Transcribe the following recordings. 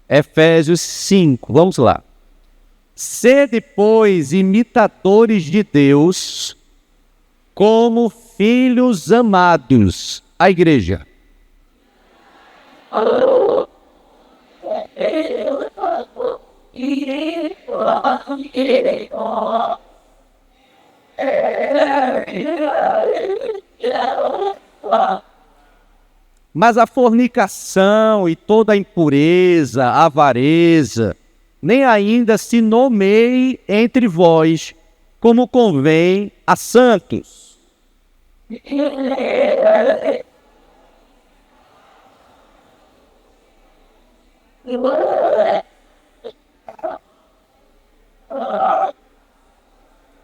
Efésios 5, vamos lá. Sede, pois, imitadores de Deus, como filhos amados. A igreja. Mas a fornicação e toda a impureza, a avareza, nem ainda se nomeie entre vós, como convém a santos.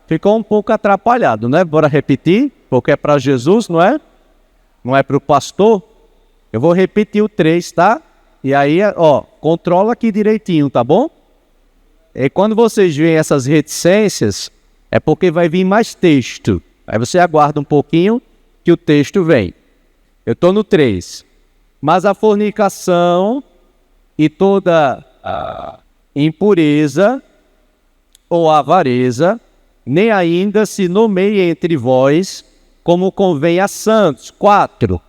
Ficou um pouco atrapalhado, né? Bora repetir, porque é para Jesus, não é? Não é para o pastor. Eu vou repetir o 3, tá? E aí, ó, controla aqui direitinho, tá bom? E quando vocês veem essas reticências, é porque vai vir mais texto. Aí você aguarda um pouquinho que o texto vem. Eu estou no 3. Mas a fornicação e toda a impureza ou avareza, nem ainda se nomeie entre vós, como convém a santos. 4.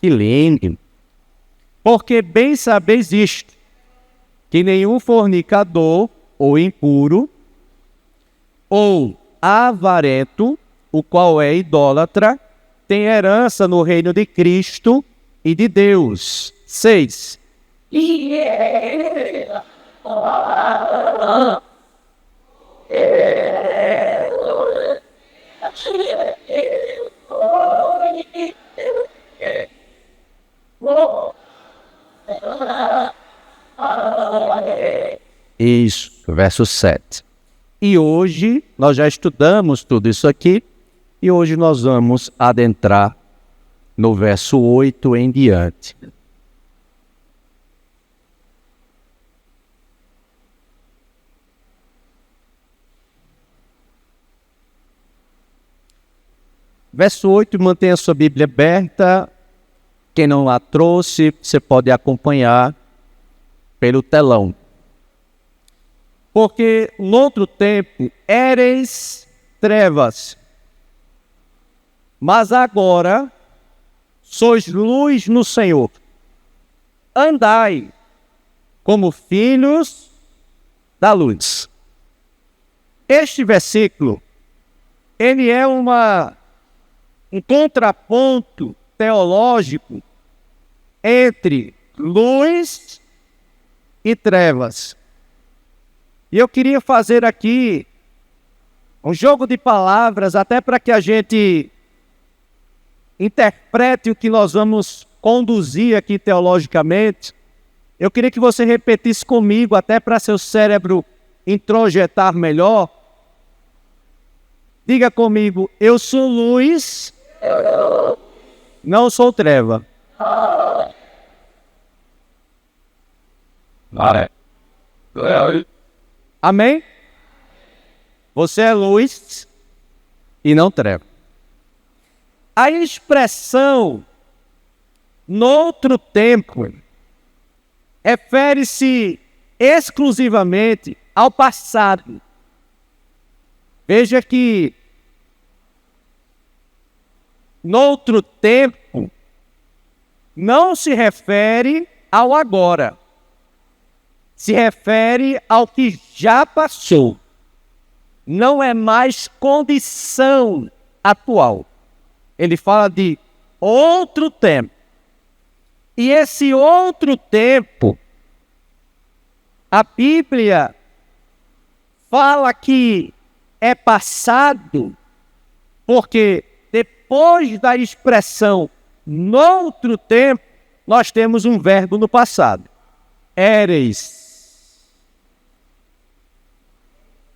Que lindo! Porque bem sabeis isto, que nenhum fornicador ou impuro, ou avarento, o qual é idólatra, tem herança no reino de Cristo e de Deus. 6. Isso, verso 7. E hoje nós já estudamos tudo isso aqui, e hoje nós vamos adentrar no verso 8 em diante. Verso 8, mantenha a sua Bíblia aberta. Quem não a trouxe, você pode acompanhar pelo telão. Porque no outro tempo éreis trevas, mas agora sois luz no Senhor. Andai como filhos da luz. Este versículo, ele é um contraponto teológico entre luz e trevas. E eu queria fazer aqui um jogo de palavras, até para que a gente interprete o que nós vamos conduzir aqui teologicamente. Eu queria que você repetisse comigo, até para seu cérebro introjetar melhor. Diga comigo: eu sou luz, não sou treva. Amém? Você é luz e não treva. A expressão noutro tempo refere-se exclusivamente ao passado. Veja que noutro tempo não se refere ao agora. Se refere ao que já passou. Não é mais condição atual. Ele fala de outro tempo. E esse outro tempo, a Bíblia fala que é passado, porque depois da expressão noutro tempo, nós temos um verbo no passado. Éreis.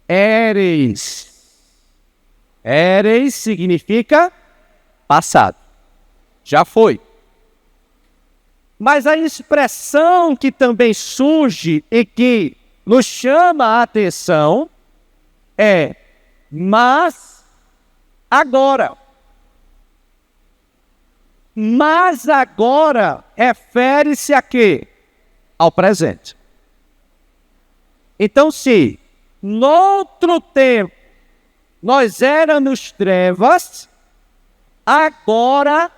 Éreis. Éreis significa passado. Já foi. Mas a expressão que também surge e que nos chama a atenção é mas agora. Mas agora refere-se a quê? Ao presente. Então, se noutro tempo nós éramos trevas, agora,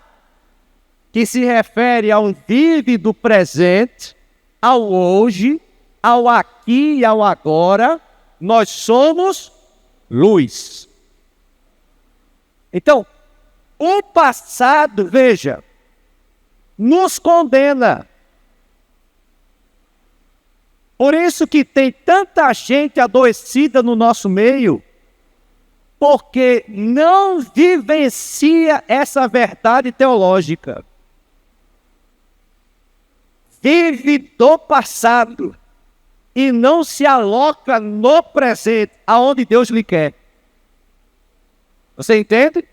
que se refere ao vívido presente, ao hoje, ao aqui e ao agora, nós somos luz. Então, o passado, veja, nos condena. Por isso que tem tanta gente adoecida no nosso meio, porque não vivencia essa verdade teológica. Vive do passado e não se aloca no presente, aonde Deus lhe quer. Você entende?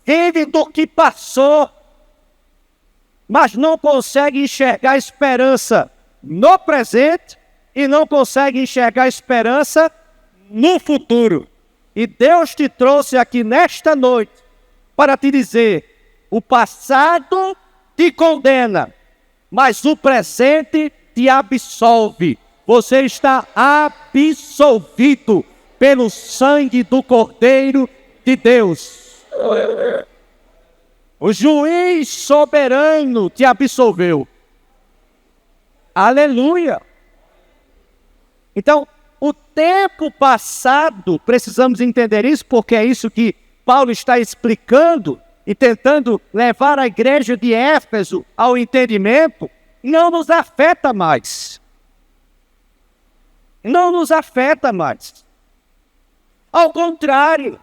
Vive do que passou, mas não consegue enxergar esperança no presente e não consegue enxergar esperança no futuro. E Deus te trouxe aqui nesta noite para te dizer: o passado te condena, mas o presente te absolve. Você está absolvido pelo sangue do Cordeiro de Deus. O juiz soberano te absolveu. Aleluia! Então, o tempo passado, precisamos entender isso, porque é isso que Paulo está explicando e tentando levar a igreja de Éfeso ao entendimento, não nos afeta mais. Não nos afeta mais. Ao contrário,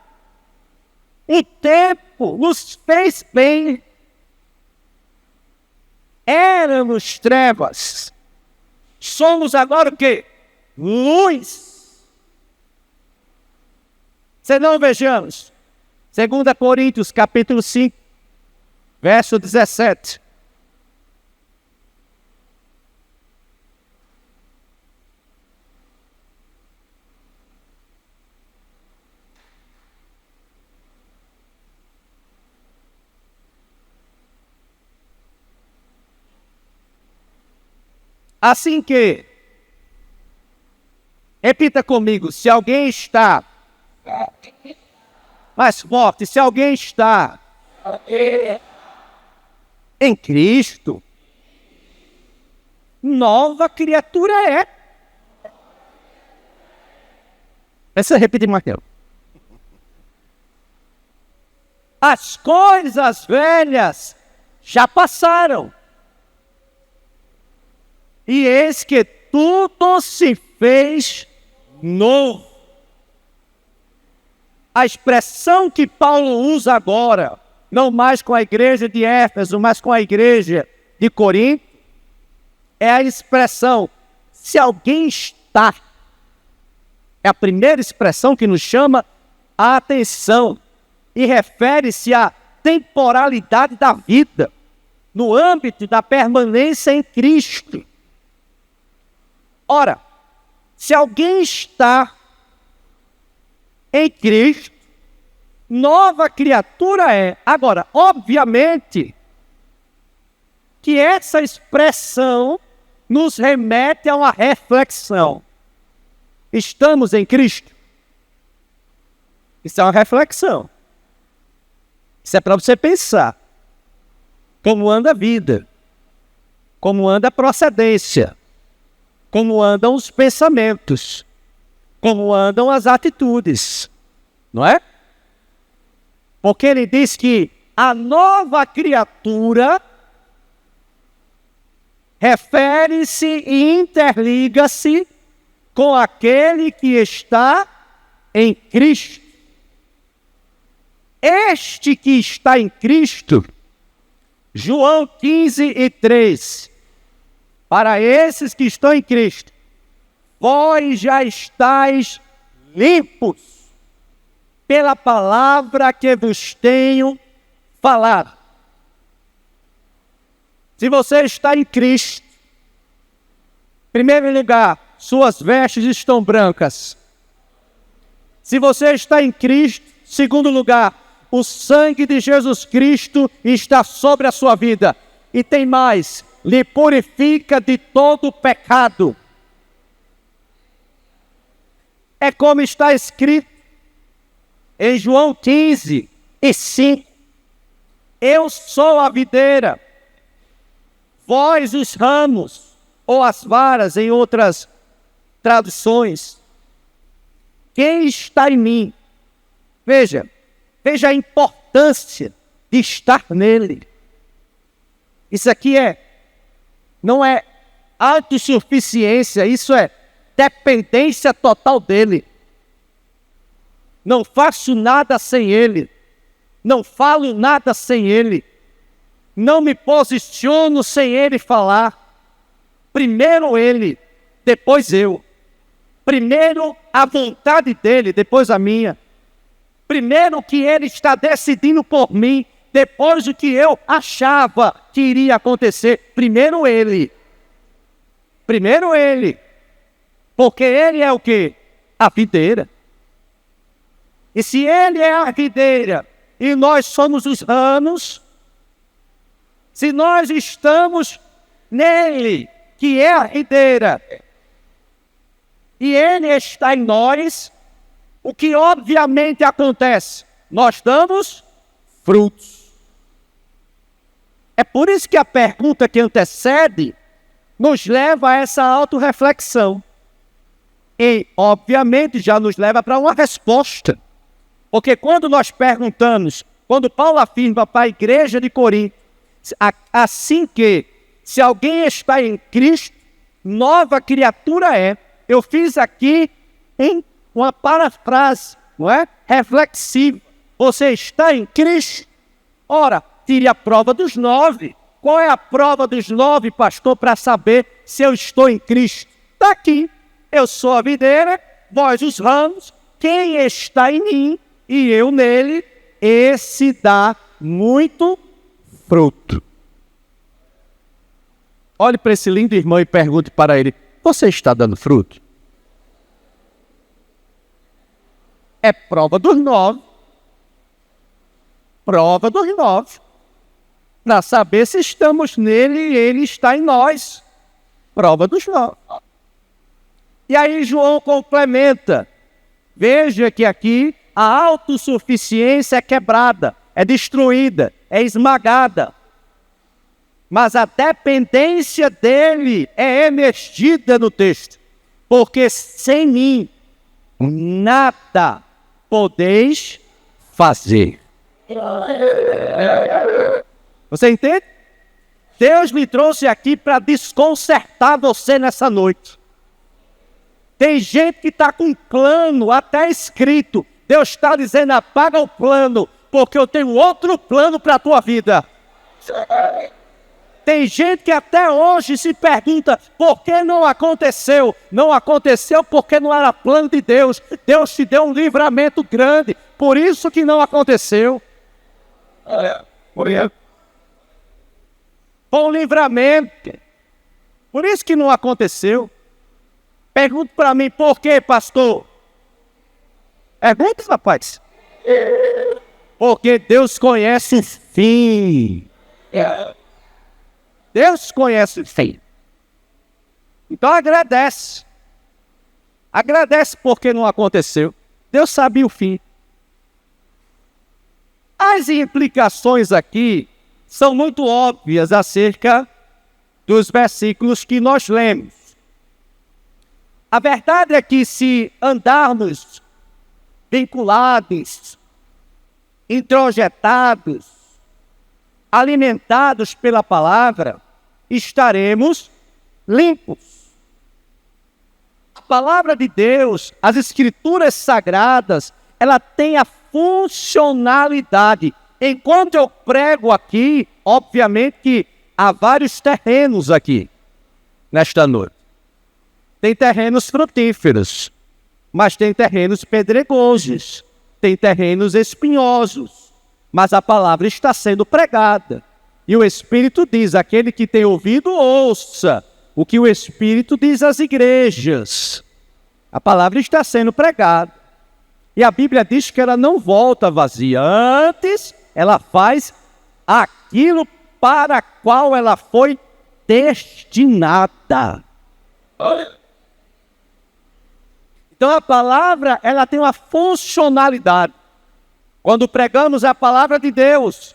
o tempo nos fez bem. Éramos trevas. Somos agora o quê? Luz. Se não vejamos, 2 Coríntios capítulo 5, verso 17. Assim que, repita comigo, se alguém está, mais forte, se alguém está em Cristo, nova criatura é. Precisa repetir, Mateus. As coisas velhas já passaram. E eis que tudo se fez novo. A expressão que Paulo usa agora, não mais com a igreja de Éfeso, mas com a igreja de Corinto, é a expressão, se alguém está. É a primeira expressão que nos chama a atenção e refere-se à temporalidade da vida, no âmbito da permanência em Cristo. Ora, se alguém está em Cristo, nova criatura é. Agora, obviamente, que essa expressão nos remete a uma reflexão. Estamos em Cristo? Isso é uma reflexão. Isso é para você pensar. Como anda a vida? Como anda a procedência? Como andam os pensamentos? Como andam as atitudes? Não é? Porque ele diz que a nova criatura refere-se e interliga-se com aquele que está em Cristo. Este que está em Cristo, João 15:3, para esses que estão em Cristo, vós já estáis limpos pela palavra que vos tenho falado. Se você está em Cristo, em primeiro lugar, suas vestes estão brancas. Se você está em Cristo, em segundo lugar, o sangue de Jesus Cristo está sobre a sua vida. E tem mais, lhe purifica de todo pecado. É como está escrito em João 15:5. Eu sou a videira, vós os ramos, ou as varas em outras traduções. Quem está em mim? Veja a importância de estar nele. Isso aqui não é autossuficiência, isso é dependência total dele. Não faço nada sem ele. Não falo nada sem ele. Não me posiciono sem ele falar. Primeiro ele, depois eu. Primeiro a vontade dele, depois a minha. Primeiro o que ele está decidindo por mim, depois o que eu achava que iria acontecer. Primeiro ele. Primeiro ele. Porque ele é o quê? A videira. E se ele é a videira e nós somos os ramos, se nós estamos nele, que é a videira, e ele está em nós, o que obviamente acontece? Nós damos frutos. É por isso que a pergunta que antecede nos leva a essa autorreflexão. E, obviamente, já nos leva para uma resposta. Porque quando nós perguntamos, quando Paulo afirma para a igreja de Corinto, assim que, se alguém está em Cristo, nova criatura é. Eu fiz aqui em uma parafrase, não é? Reflexiva. Você está em Cristo? Ora, tire a prova dos 9. Qual é a prova dos 9, pastor, para saber se eu estou em Cristo? Está aqui. Eu sou a videira, vós os ramos. Quem está em mim e eu nele, esse dá muito fruto. Olhe para esse lindo irmão e pergunte para ele: você está dando fruto? É prova dos 9. Prova dos 9. Para saber se estamos nele e ele está em nós. Prova dos 9. E aí João complementa. Veja que aqui a autossuficiência é quebrada, é destruída, é esmagada. Mas a dependência dele é emergida no texto. Porque sem mim, nada podeis fazer. Você entende? Deus me trouxe aqui para desconcertar você nessa noite. Tem gente que está com um plano até escrito. Deus está dizendo: apaga o plano, porque eu tenho outro plano para a tua vida. Tem gente que até hoje se pergunta: por que não aconteceu? Não aconteceu porque não era plano de Deus. Deus te deu um livramento grande, por isso que não aconteceu. Foi um livramento, por isso que não aconteceu. Pergunta para mim: por quê, pastor? Pergunta, rapaz. Porque Deus conhece o fim. Deus conhece o fim. Então agradece. Agradece porque não aconteceu. Deus sabia o fim. As implicações aqui são muito óbvias acerca dos versículos que nós lemos. A verdade é que se andarmos vinculados, introjetados, alimentados pela palavra, estaremos limpos. A palavra de Deus, as escrituras sagradas, ela tem a funcionalidade. Enquanto eu prego aqui, obviamente que há vários terrenos aqui, nesta noite. Tem terrenos frutíferos, mas tem terrenos pedregosos, tem terrenos espinhosos, mas a palavra está sendo pregada. E o Espírito diz, aquele que tem ouvido, ouça o que o Espírito diz às igrejas. A palavra está sendo pregada. E a Bíblia diz que ela não volta vazia. Antes, ela faz aquilo para qual ela foi destinada. Então a palavra, ela tem uma funcionalidade. Quando pregamos a palavra de Deus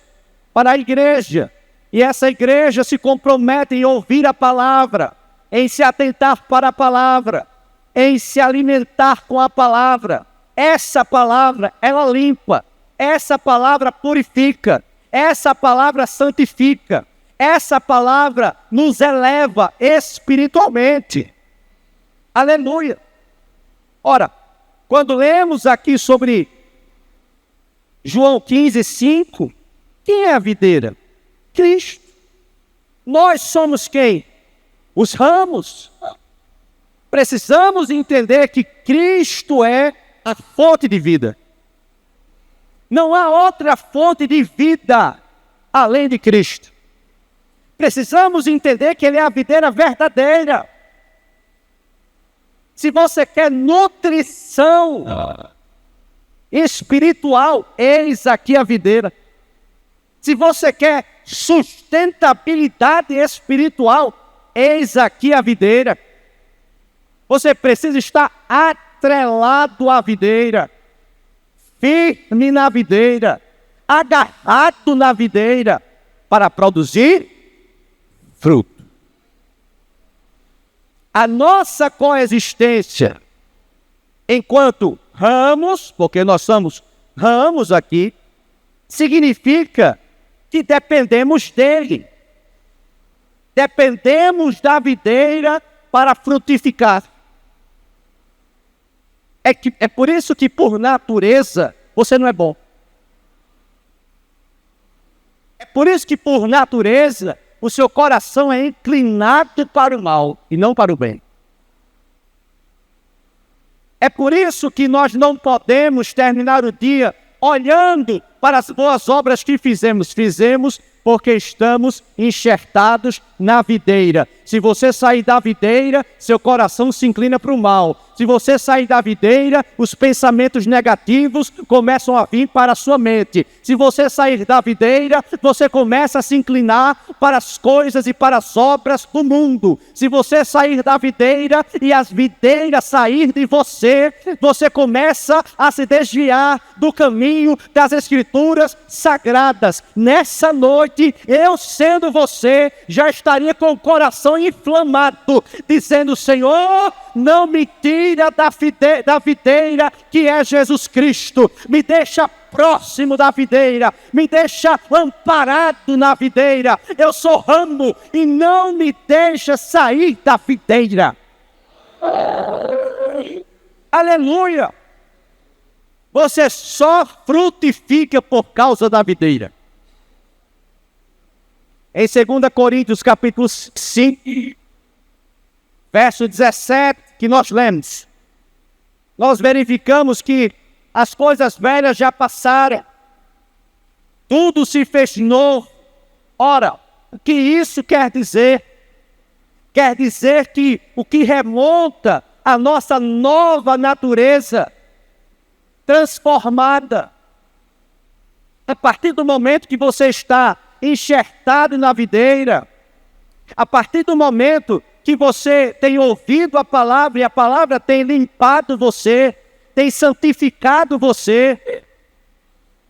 para a igreja, e essa igreja se compromete em ouvir a palavra, em se atentar para a palavra, em se alimentar com a palavra, essa palavra, ela limpa, essa palavra purifica, essa palavra santifica, essa palavra nos eleva espiritualmente. Aleluia! Ora, quando lemos aqui sobre João 15, 5, quem é a videira? Cristo. Nós somos quem? Os ramos. Precisamos entender que Cristo é a fonte de vida. Não há outra fonte de vida além de Cristo. Precisamos entender que Ele é a videira verdadeira. Se você quer nutrição espiritual, eis aqui a videira. Se você quer sustentabilidade espiritual, eis aqui a videira. Você precisa estar atrelado à videira, firme na videira, agarrado na videira, para produzir fruto. A nossa coexistência, enquanto ramos, porque nós somos ramos aqui, significa que dependemos dele. Dependemos da videira para frutificar. É por isso que, por natureza, você não é bom. É por isso que, por natureza, o seu coração é inclinado para o mal e não para o bem. É por isso que nós não podemos terminar o dia olhando para as boas obras que fizemos. Fizemos porque estamos enxertados na videira. Se você sair da videira, seu coração se inclina para o mal. Se você sair da videira, os pensamentos negativos começam a vir para a sua mente. Se você sair da videira, você começa a se inclinar para as coisas e para as obras do mundo. Se você sair da videira e as videiras sair de você, você começa a se desviar do caminho das Escrituras sagradas. Nessa noite, eu sendo você, já estaria com o coração inflamado, dizendo: Senhor, não me tira da videira que é Jesus Cristo, me deixa próximo da videira, me deixa amparado na videira, eu sou ramo e não me deixa sair da videira. Aleluia! Você só frutifica por causa da videira. Em 2 Coríntios capítulo 5, verso 17, que nós lemos, nós verificamos que as coisas velhas já passaram, tudo se fez novo. Ora, o que isso quer dizer? Quer dizer que o que remonta à nossa nova natureza, transformada, a partir do momento que você está enxertado na videira, a partir do momento que você tem ouvido a palavra e a palavra tem limpado você, tem santificado você,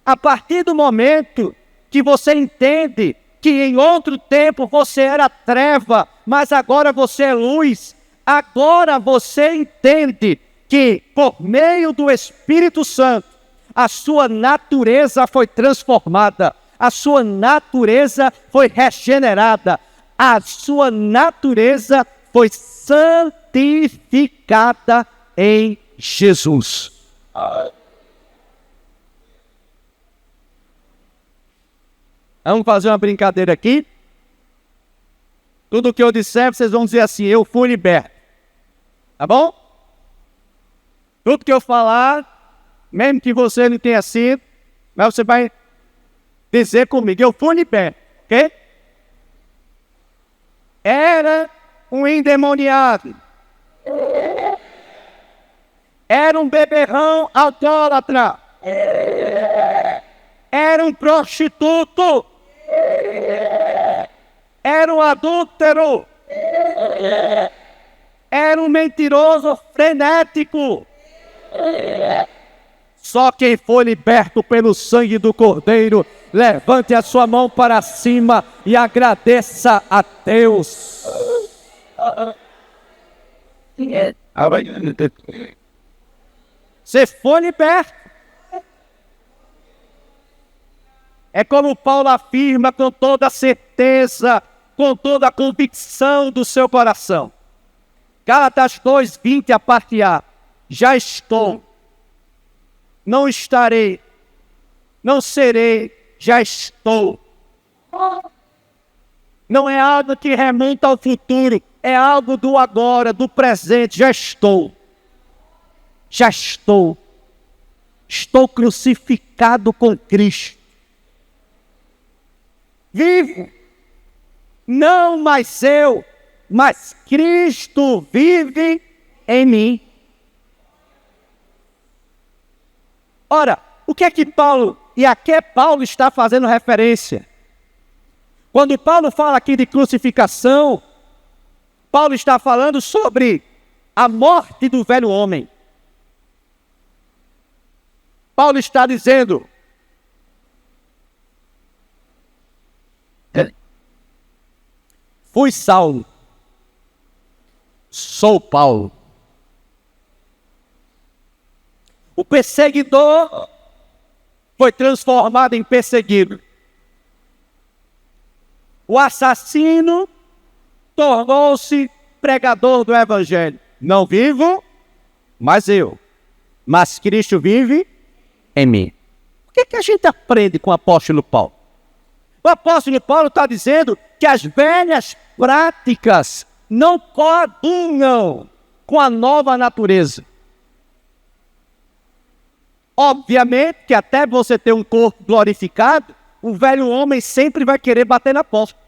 a partir do momento que você entende que em outro tempo você era treva, mas agora você é luz, agora você entende que por meio do Espírito Santo a sua natureza foi transformada, a sua natureza foi regenerada, a sua natureza foi santificada em Jesus. Vamos fazer uma brincadeira aqui. Tudo que eu disser, vocês vão dizer assim: eu fui liberto. Tá bom? Tudo que eu falar, mesmo que você não tenha sido, mas você vai dizer comigo: eu fui liberto. Ok? Era um endemoniado. Era um beberrão alcoólatra. Era um prostituto. Era um adúltero. Era um mentiroso frenético. Só quem foi liberto pelo sangue do Cordeiro, levante a sua mão para cima e agradeça a Deus. Você foi liberto. É como Paulo afirma com toda a certeza, com toda a convicção do seu coração. Gálatas 2:20, a parte A. Já estou, não estarei, não serei, já estou. Não é algo que remonta ao futuro, é algo do agora, do presente. Já estou. Já estou. Estou crucificado com Cristo. Vivo. Não mais eu, mas Cristo vive em mim. Ora, o que é que Paulo, e a que Paulo está fazendo referência? Quando Paulo fala aqui de crucificação, Paulo está falando sobre a morte do velho homem. Paulo está dizendo: fui Saulo, sou Paulo. O perseguidor foi transformado em perseguido. O assassino tornou-se pregador do Evangelho. Não vivo, mas eu. Mas Cristo vive em mim. O que a gente aprende com o apóstolo Paulo? O apóstolo Paulo está dizendo que as velhas práticas não coadunam com a nova natureza. Obviamente que até você ter um corpo glorificado, o velho homem sempre vai querer bater na porta.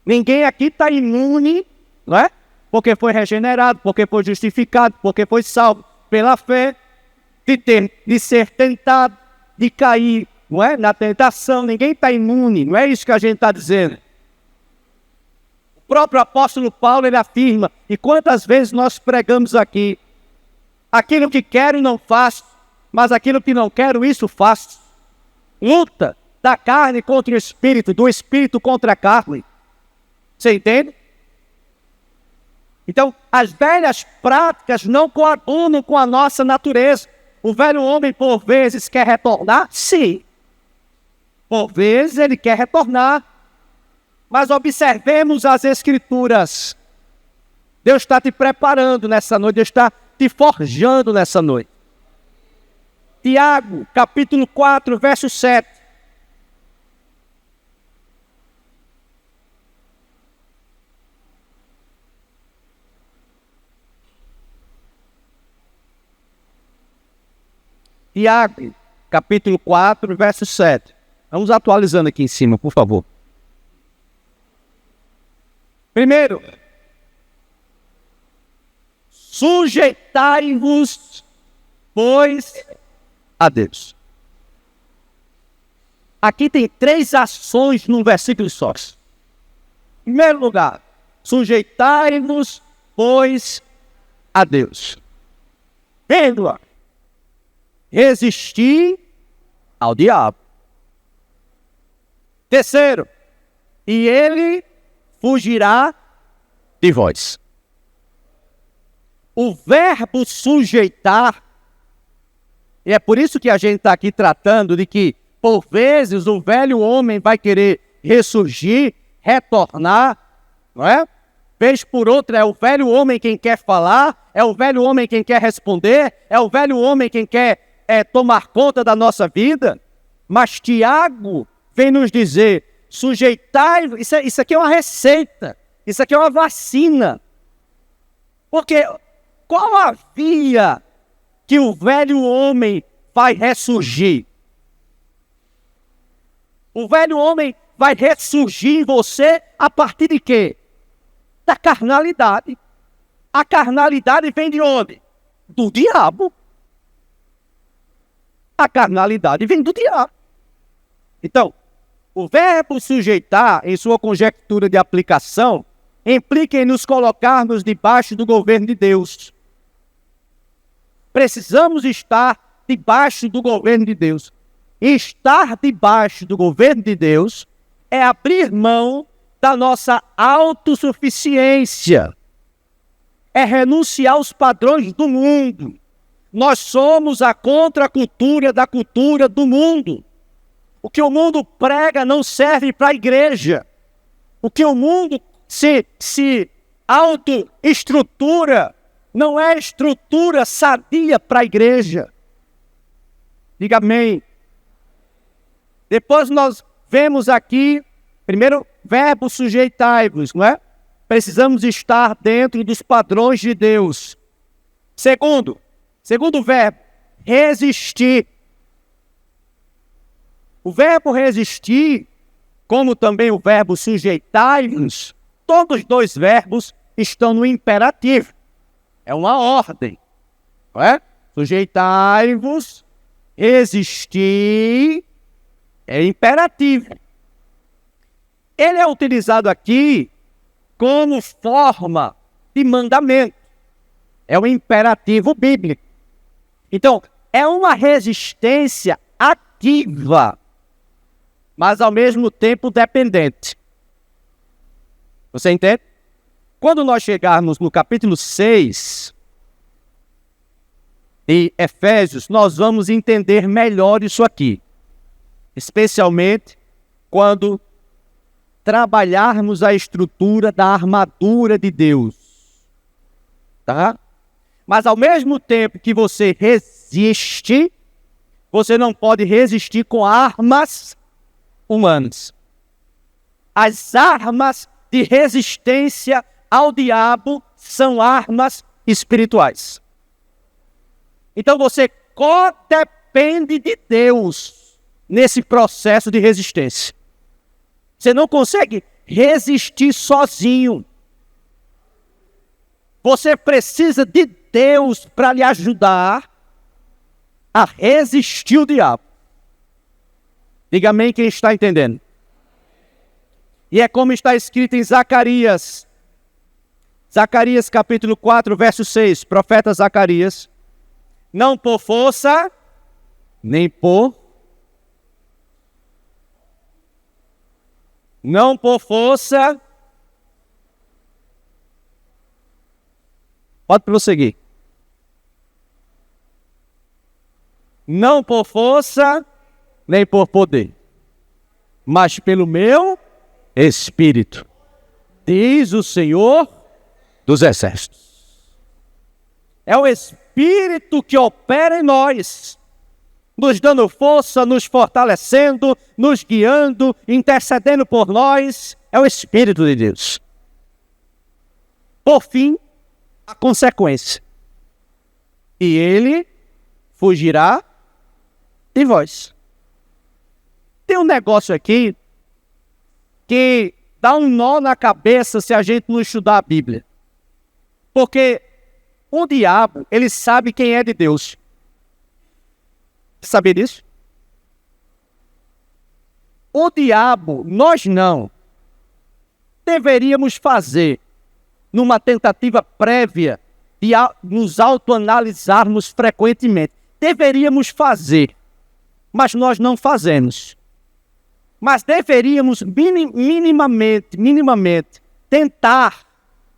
Ninguém aqui está imune, não é? Porque foi regenerado, porque foi justificado, porque foi salvo pela fé, de ser tentado, de cair, não é? Na tentação. Ninguém está imune, não é isso que a gente está dizendo. O próprio apóstolo Paulo, ele afirma, e quantas vezes nós pregamos aqui: aquilo que quero não faço, mas aquilo que não quero, isso faço. Luta da carne contra o espírito, do espírito contra a carne. Você entende? Então, as velhas práticas não coadunam com a nossa natureza. O velho homem, por vezes, quer retornar? Sim. Por vezes, ele quer retornar. Mas observemos as Escrituras. Deus está te preparando nessa noite, Deus está te forjando nessa noite. Tiago, capítulo 4, verso 7. Tiago, capítulo 4, verso 7. Vamos atualizando aqui em cima, por favor. Primeiro, sujeitai-vos, pois, a Deus. Aqui tem 3 ações num versículo só. Em primeiro lugar, sujeitai-vos, pois, a Deus. Segundo, resistir ao diabo. Terceiro, e ele fugirá de vós. O verbo sujeitar, e é por isso que a gente está aqui tratando de que, por vezes, o velho homem vai querer ressurgir, retornar, não é? Vez por outra, é o velho homem quem quer falar, é o velho homem quem quer responder, é o velho homem quem quer tomar conta da nossa vida. Mas Tiago vem nos dizer: sujeitai, isso aqui é uma receita, isso aqui é uma vacina. Porque qual a via que o velho homem vai ressurgir? O velho homem vai ressurgir em você a partir de quê? Da carnalidade. A carnalidade vem de onde? Do diabo. A carnalidade vem do diabo. Então, o verbo sujeitar, em sua conjectura de aplicação, implica em nos colocarmos debaixo do governo de Deus. Precisamos estar debaixo do governo de Deus. E estar debaixo do governo de Deus é abrir mão da nossa autossuficiência. É renunciar aos padrões do mundo. Nós somos a contracultura da cultura do mundo. O que o mundo prega não serve para a igreja. O que o mundo se autoestrutura não é estrutura sadia para a igreja. Diga amém. Depois nós vemos aqui, primeiro, verbo sujeitai-vos, não é? Precisamos estar dentro dos padrões de Deus. Segundo verbo, resistir. O verbo resistir, como também o verbo sujeitai-vos, todos os dois verbos estão no imperativo. É uma ordem, não é? Sujeitai-vos, resistir, é imperativo. Ele é utilizado aqui como forma de mandamento. É um imperativo bíblico. Então, é uma resistência ativa, mas ao mesmo tempo dependente. Você entende? Quando nós chegarmos no capítulo 6 de Efésios, nós vamos entender melhor isso aqui. Especialmente quando trabalharmos a estrutura da armadura de Deus. Tá? Mas ao mesmo tempo que você resiste, você não pode resistir com armas humanas. As armas de resistência ao diabo são armas espirituais. Então você codepende de Deus nesse processo de resistência. Você não consegue resistir sozinho. Você precisa de Deus para lhe ajudar a resistir o diabo. Diga amém quem está entendendo. E é como está escrito em Zacarias. Zacarias capítulo 4, verso 6. Profeta Zacarias. Não por força, nem por... Não por força... Pode prosseguir. Não por força, nem por poder, mas pelo meu Espírito, diz o Senhor dos Exércitos. É o Espírito que opera em nós, nos dando força, nos fortalecendo, nos guiando, intercedendo por nós. É o Espírito de Deus. Por fim, a consequência. E ele fugirá de vós. Tem um negócio aqui que dá um nó na cabeça se a gente não estudar a Bíblia. Porque o diabo, ele sabe quem é de Deus. Sabia disso? O diabo, nós não deveríamos fazer numa tentativa prévia de nos autoanalisarmos frequentemente. Deveríamos fazer, mas nós não fazemos. Mas deveríamos minimamente tentar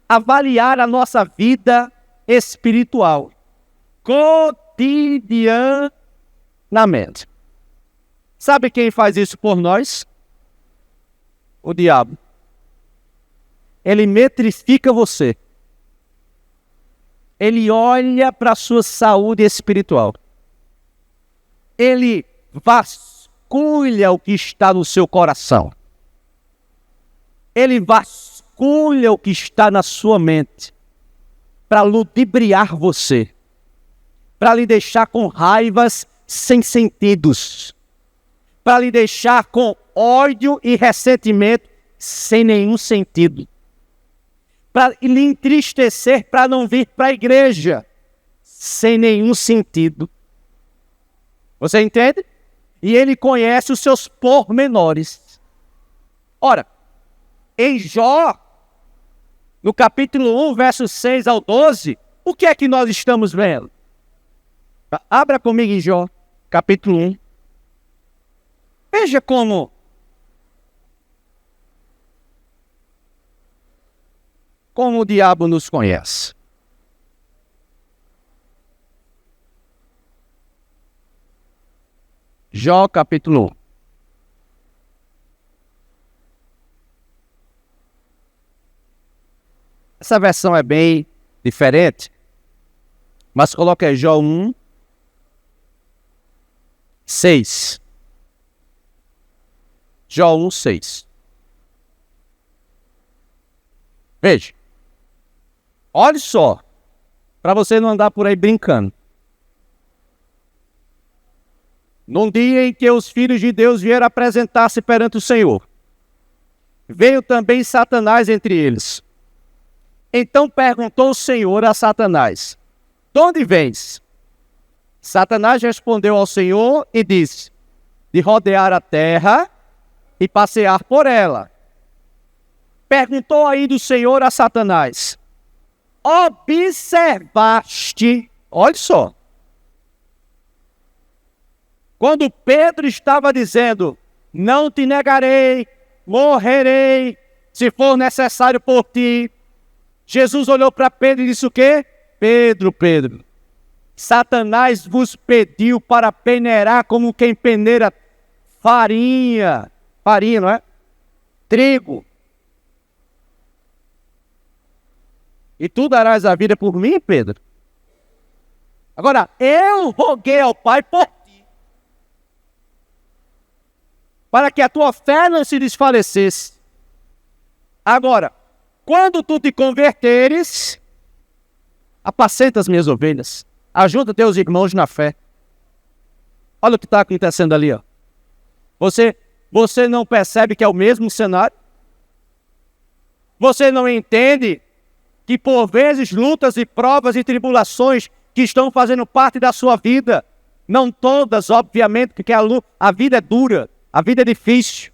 avaliar a nossa vida espiritual cotidianamente. Sabe quem faz isso por nós? O diabo. Ele metrifica você. Ele olha para a sua saúde espiritual. Ele vasculha o que está no seu coração. Ele vasculha o que está na sua mente para ludibriar você, para lhe deixar com raivas sem sentidos, para lhe deixar com ódio e ressentimento sem nenhum sentido. Para lhe entristecer, para não vir para a igreja, sem nenhum sentido. Você entende? E ele conhece os seus pormenores. Ora, em Jó, no capítulo 1, versos 6 ao 12, o que é que nós estamos vendo? Abra comigo em Jó, capítulo 1. Veja como o diabo nos conhece. Jó, capítulo 1. Essa versão é bem diferente, mas coloca aí Jó 1, 6. Jó 1, 6. Veja. Olha só, para você não andar por aí brincando. Num dia em que os filhos de Deus vieram apresentar-se perante o Senhor, veio também Satanás entre eles. Então perguntou o Senhor a Satanás: de onde vens? Satanás respondeu ao Senhor e disse: de rodear a terra e passear por ela. Perguntou ainda o Senhor a Satanás: observaste, olha só, quando Pedro estava dizendo: não te negarei, morrerei, se for necessário por ti. Jesus olhou para Pedro e disse o quê? Pedro, Pedro, Satanás vos pediu para peneirar como quem peneira farinha, não é? Trigo. E tu darás a vida por mim, Pedro? Agora, eu roguei ao Pai por ti, para que a tua fé não se desfalecesse. Agora, quando tu te converteres, apacenta as minhas ovelhas, ajuda teus irmãos na fé. Olha o que está acontecendo ali, ó. Você não percebe que é o mesmo cenário? Você não entende que por vezes lutas e provas e tribulações que estão fazendo parte da sua vida, não todas, obviamente, porque a vida é dura, a vida é difícil.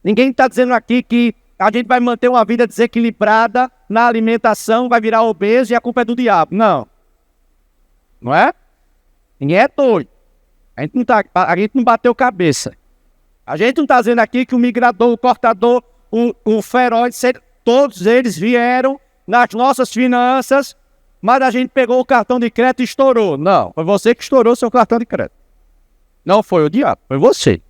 Ninguém está dizendo aqui que a gente vai manter uma vida desequilibrada na alimentação, vai virar obeso e a culpa é do diabo. Não. Não é? Ninguém é doido. A gente não bateu cabeça. A gente não está dizendo aqui que o migrador, o cortador, o feroz, todos eles vieram nas nossas finanças, mas a gente pegou o cartão de crédito e estourou. Não, foi você que estourou seu cartão de crédito. Não foi o diabo, foi você.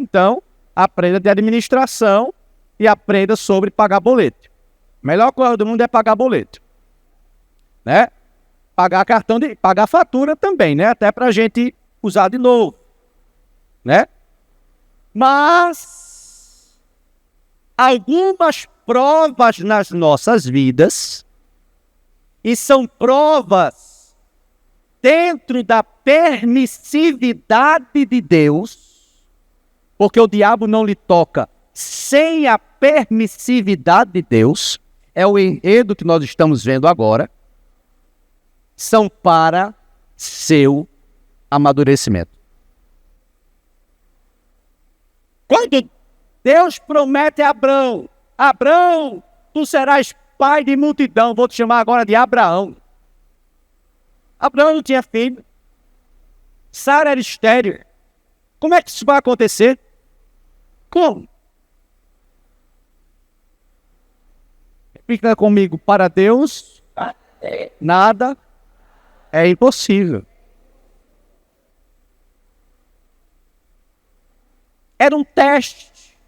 Então, aprenda de administração e aprenda sobre pagar boleto. A melhor coisa do mundo é pagar boleto. Né? Pagar fatura também, né? Até para a gente usar de novo. Né? Mas algumas provas nas nossas vidas, e são provas dentro da permissividade de Deus, porque o diabo não lhe toca sem a permissividade de Deus, é o enredo que nós estamos vendo agora, são para seu amadurecimento. Quando Deus promete a Abraão: Abraão, tu serás pai de multidão, vou te chamar agora de Abraão. Abraão não tinha filho. Sara era estéril. Como é que isso vai acontecer? Como? Fica comigo, para Deus, nada é impossível. Era um teste.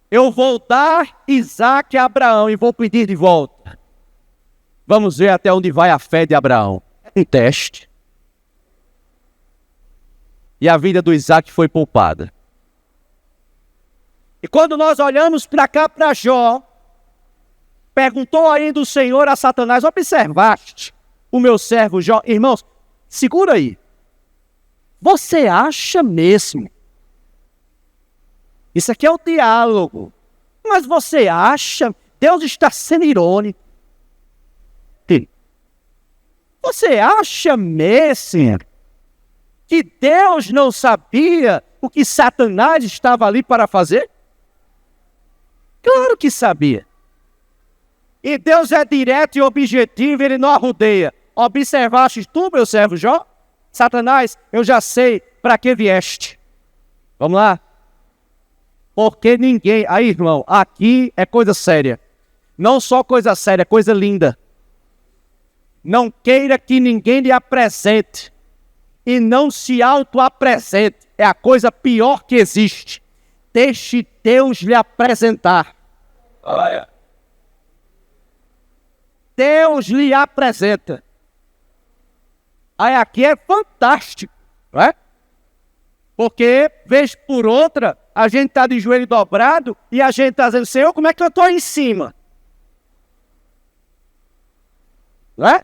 Eu vou dar Isaac a Abraão e vou pedir de volta. Vamos ver até onde vai a fé de Abraão. É um teste. E a vida do Isaac foi poupada. E quando nós olhamos para cá, para Jó, perguntou ainda o Senhor a Satanás: observaste o meu servo Jó? Irmãos, segura aí. Você acha mesmo? Isso aqui é o diálogo. Mas você acha? Deus está sendo irônico. Você acha mesmo que Deus não sabia o que Satanás estava ali para fazer? Claro que sabia. E Deus é direto e objetivo, ele não arrudeia. Observaste tu, meu servo Jó? Satanás, eu já sei para que vieste. Vamos lá? Porque ninguém... Aí, irmão, aqui é coisa séria. Não só coisa séria, é coisa linda. Não queira que ninguém lhe apresente. E não se auto-apresente. É a coisa pior que existe. Deixe Deus lhe apresentar. Olha. Deus lhe apresenta. Aí aqui é fantástico, não é? Porque, vez por outra, a gente está de joelho dobrado e a gente está dizendo, Senhor, como é que eu estou em cima? Não é?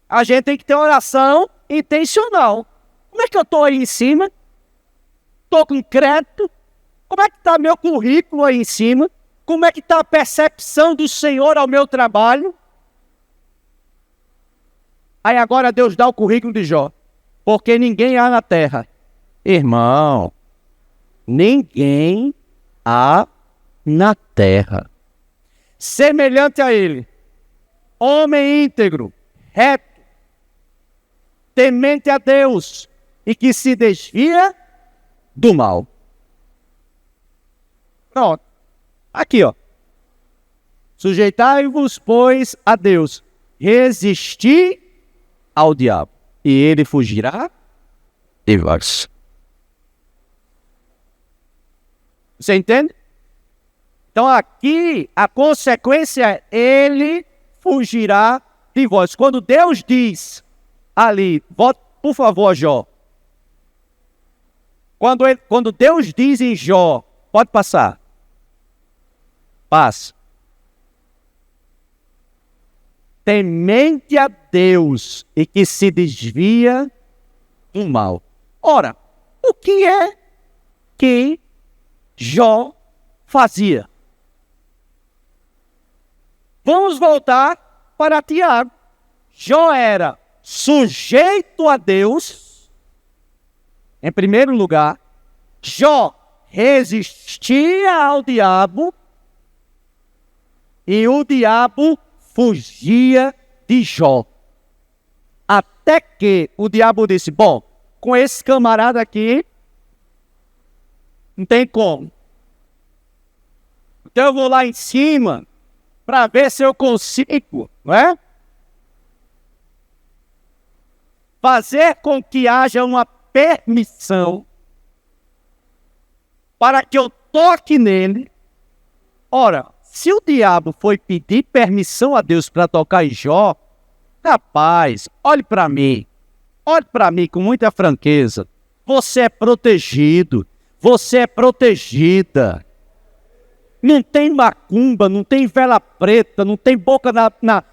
A gente tem que ter oração intencional. Como é que eu estou aí em cima? Estou com crédito? Como é que está meu currículo aí em cima? Como é que está a percepção do Senhor ao meu trabalho? Aí agora Deus dá o currículo de Jó. Porque ninguém há na terra. Irmão, ninguém há na terra semelhante a ele. Homem íntegro, reto, temente a Deus e que se desvia do mal. Pronto. Aqui, ó. Sujeitai-vos, pois, a Deus. Resisti ao diabo. E ele fugirá de vós. Você entende? Então aqui a consequência é ele fugirá de vós. Quando Deus diz ali, volte por favor, Jó. Quando Deus diz em Jó, pode passar. Paz. Temente a Deus e que se desvia do mal. Ora, o que é que Jó fazia? Vamos voltar para Tiago. Jó era sujeito a Deus, em primeiro lugar. Jó resistia ao diabo e o diabo fugia de Jó. Até que o diabo disse, bom, com esse camarada aqui, não tem como. Então eu vou lá em cima para ver se eu consigo, não é? Fazer com que haja uma permissão para que eu toque nele. Ora, se o diabo foi pedir permissão a Deus para tocar em Jó, rapaz, olhe para mim com muita franqueza. Você é protegido, você é protegida. Não tem macumba, não tem vela preta, não tem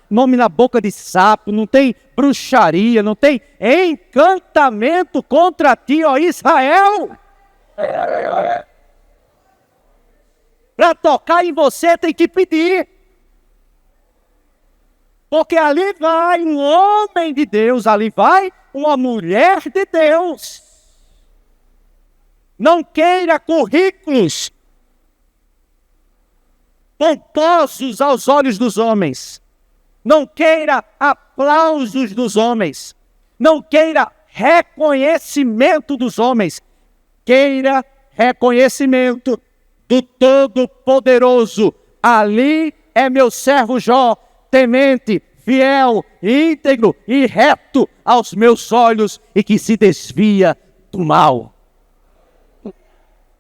nome na boca de sapo, não tem bruxaria, não tem encantamento contra ti, ó Israel. Para tocar em você tem que pedir. Porque ali vai um homem de Deus, ali vai uma mulher de Deus. Não queira currículos pomposos aos olhos dos homens. Não queira aplausos dos homens. Não queira reconhecimento dos homens. Queira reconhecimento do Todo-Poderoso. Ali é meu servo Jó, temente, fiel, íntegro e reto aos meus olhos e que se desvia do mal.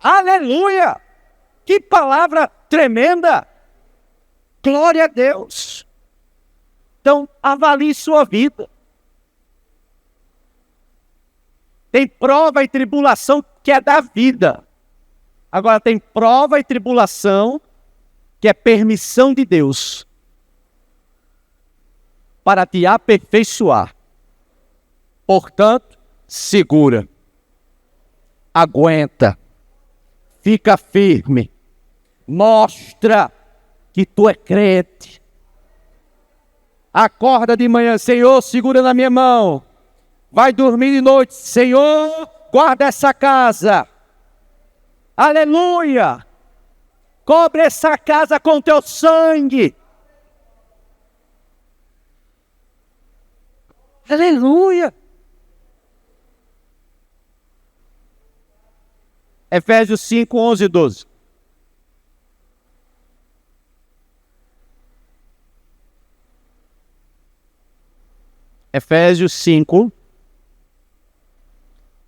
Aleluia! Que palavra tremenda! Glória a Deus! Então, avalie sua vida. Tem prova e tribulação que é da vida. Agora tem prova e tribulação que é permissão de Deus para te aperfeiçoar. Portanto, segura. Aguenta. Fica firme. Mostra que tu é crente. Acorda de manhã, Senhor, segura na minha mão. Vai dormir de noite, Senhor, guarda essa casa. Aleluia. Cobre essa casa com teu sangue. Aleluia. Efésios 5, 11 e 12. Efésios 5,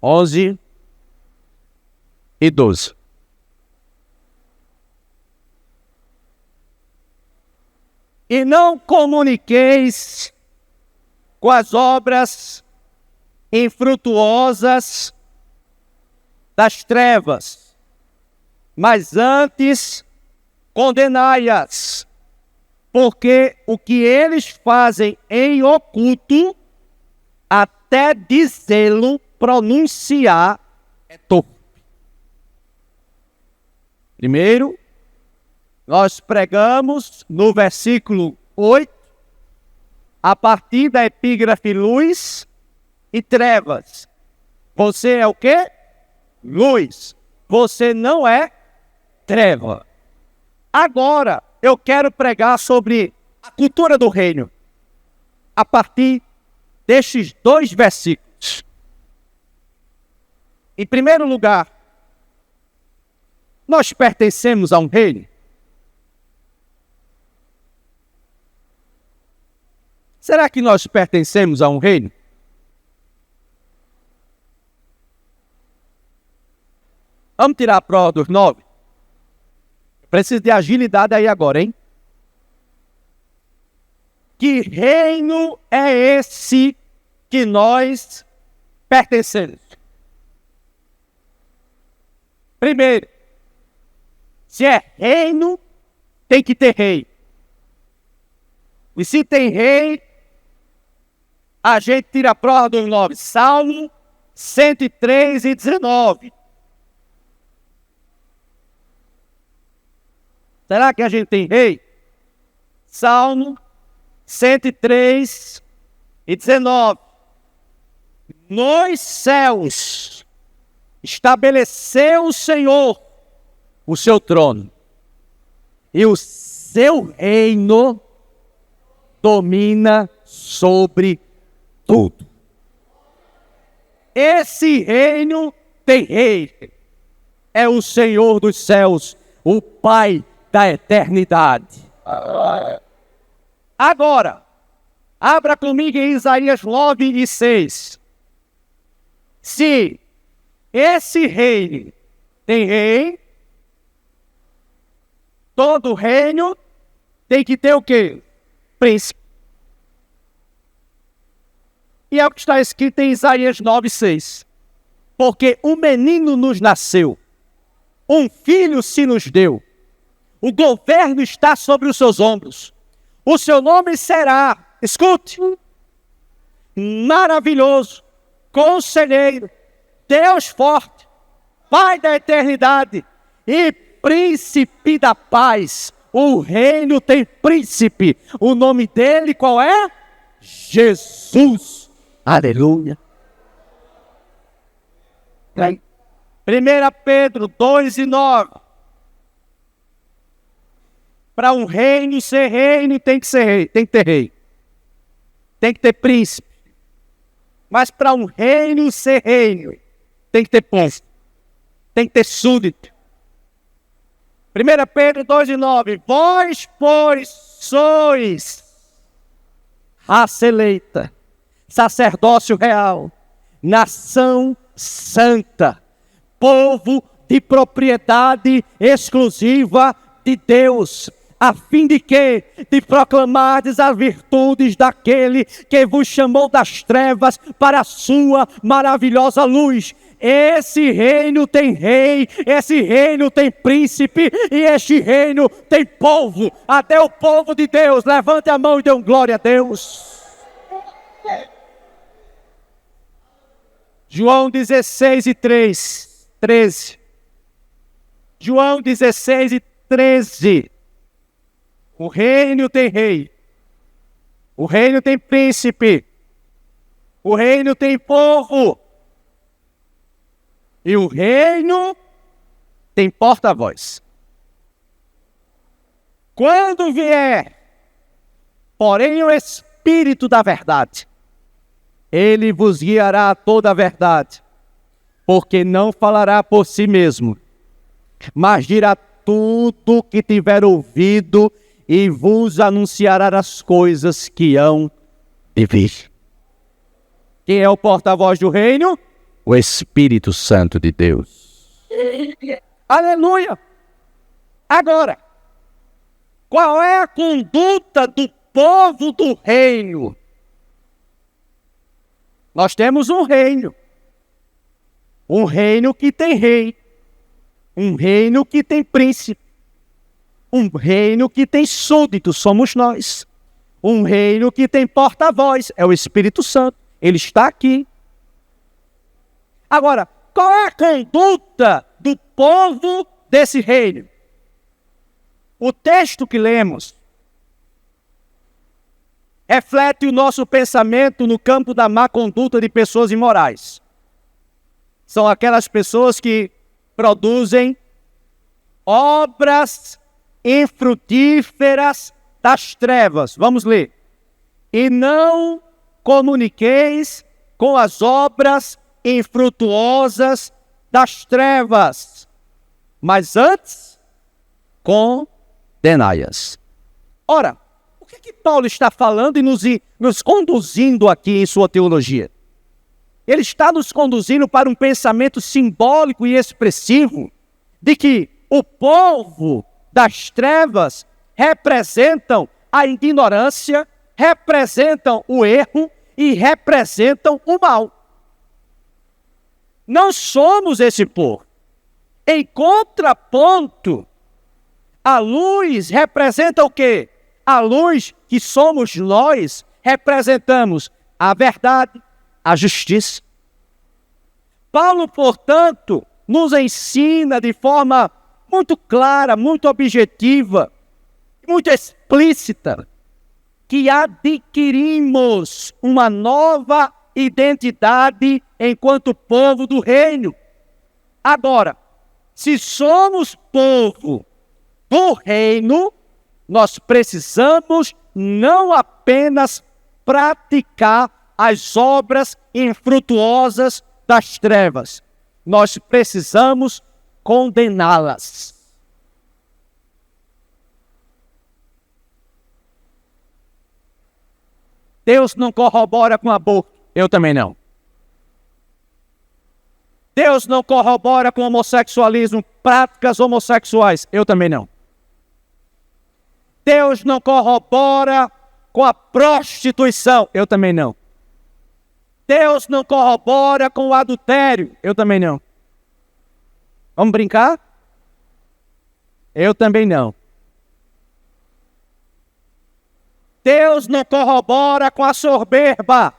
11 e 12. E não comuniqueis com as obras infrutuosas das trevas, mas antes condenai-as, porque o que eles fazem em oculto, até dizê-lo, pronunciar, é torpe. Primeiro, nós pregamos no versículo 8, a partir da epígrafe luz e trevas. Você é o quê? Luz. Você não é treva. Agora, eu quero pregar sobre a cultura do reino, a partir destes 2 versículos. Em primeiro lugar, nós pertencemos a um reino. Será que nós pertencemos a um reino? Vamos tirar a prova dos 9? Preciso de agilidade aí agora, hein? Que reino é esse que nós pertencemos? Primeiro, se é reino, tem que ter rei. E se tem rei, a gente tira a prova dos 9. Salmo 103 e 19. Será que a gente tem rei? Salmo 103 e 19. Nos céus estabeleceu o Senhor o seu trono, e o seu reino domina sobre tudo. Esse reino tem rei. É o Senhor dos céus, o Pai da eternidade. Agora, abra comigo em Isaías 9 e 6. Se esse reino tem rei, todo reino tem que ter o quê? Príncipe. E é o que está escrito em Isaías 9, 6. Porque um menino nos nasceu, um filho se nos deu, o governo está sobre os seus ombros. O seu nome será, escute, maravilhoso, conselheiro, Deus forte, Pai da eternidade e príncipe da paz. O reino tem príncipe. O nome dele qual é? Jesus. Aleluia. 1 Pedro 2 e 9. Para um reino ser reino, tem que ser rei, tem que ter rei. Tem que ter príncipe. Mas para um reino ser reino, tem que ter povo. Tem que ter súdito. 1 Pedro 2 e 9. Vós, pois, sois raça eleita, sacerdócio real, nação santa, povo de propriedade exclusiva de Deus, a fim de que? De proclamardes as virtudes daquele que vos chamou das trevas para a sua maravilhosa luz. Esse reino tem rei, esse reino tem príncipe, e este reino tem povo, até o povo de Deus. Levante a mão e dê glória a Deus. João 16 e 13. João 16 e 13. O reino tem rei. O reino tem príncipe. O reino tem povo. E o reino tem porta-voz. Quando vier, porém, o Espírito da verdade, ele vos guiará a toda a verdade, porque não falará por si mesmo, mas dirá tudo que tiver ouvido e vos anunciará as coisas que hão de vir. Quem é o porta-voz do reino? O Espírito Santo de Deus. Aleluia! Agora, qual é a conduta do povo do reino? Nós temos um reino que tem rei, um reino que tem príncipe, um reino que tem súditos, somos nós, um reino que tem porta-voz, é o Espírito Santo, ele está aqui. Agora, qual é a conduta do povo desse reino? O texto que lemos reflete o nosso pensamento no campo da má conduta de pessoas imorais. São aquelas pessoas que produzem obras infrutíferas das trevas. Vamos ler. E não comuniqueis com as obras infrutuosas das trevas, mas antes condenai-as. Ora, o que Paulo está falando e nos conduzindo aqui em sua teologia? Ele está nos conduzindo para um pensamento simbólico e expressivo de que o povo das trevas representam a ignorância, representam o erro e representam o mal. Nós somos esse povo. Em contraponto, a luz representa o quê? A luz que somos nós, representamos a verdade, a justiça. Paulo, portanto, nos ensina de forma muito clara, muito objetiva, muito explícita, que adquirimos uma nova identidade enquanto povo do reino. Agora, se somos povo do reino, nós precisamos não apenas praticar as obras infrutuosas das trevas, nós precisamos condená-las. Deus não corrobora com aborto, eu também não. Deus não corrobora com homossexualismo, práticas homossexuais, eu também não. Deus não corrobora com a prostituição, eu também não. Deus não corrobora com o adultério, eu também não. Vamos brincar? Eu também não. Deus não corrobora com a soberba.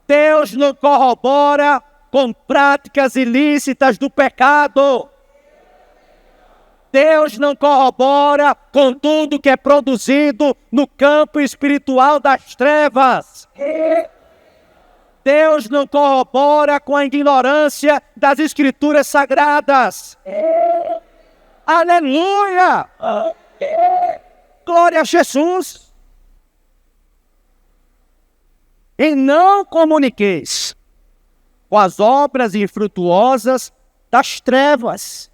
Deus não corrobora com práticas ilícitas do pecado. Deus não corrobora com tudo que é produzido no campo espiritual das trevas. Deus não corrobora com a ignorância das escrituras sagradas. Aleluia! Glória a Jesus! E não comuniqueis com as obras infrutuosas das trevas,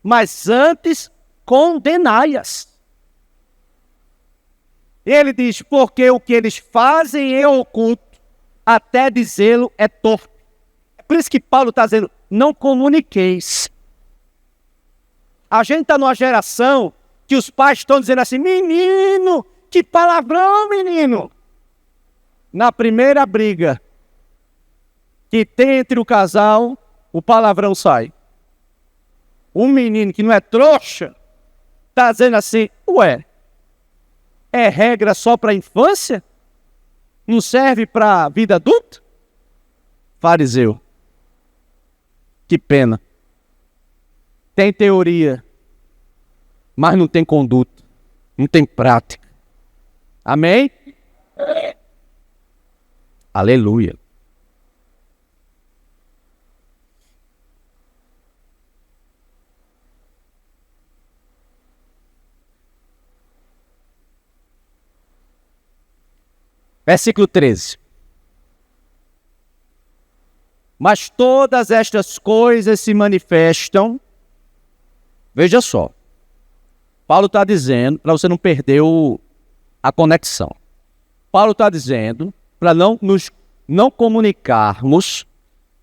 mas antes condenai-as. Ele diz, porque o que eles fazem em oculto, até dizê-lo é torpe. É por isso que Paulo está dizendo, não comuniqueis. A gente está numa geração que os pais estão dizendo assim, menino, que palavrão, menino. Na primeira briga que tem entre o casal, o palavrão sai. Um menino que não é trouxa, está dizendo assim, ué, é regra só para a infância? Não serve para a vida adulta? fariseu. Que pena. Tem teoria, mas não tem conduta, não tem prática. Amém? Aleluia. Versículo 13. Mas todas estas coisas se manifestam. Veja só. Paulo está dizendo, para você não perder a conexão. Paulo está dizendo para não comunicarmos,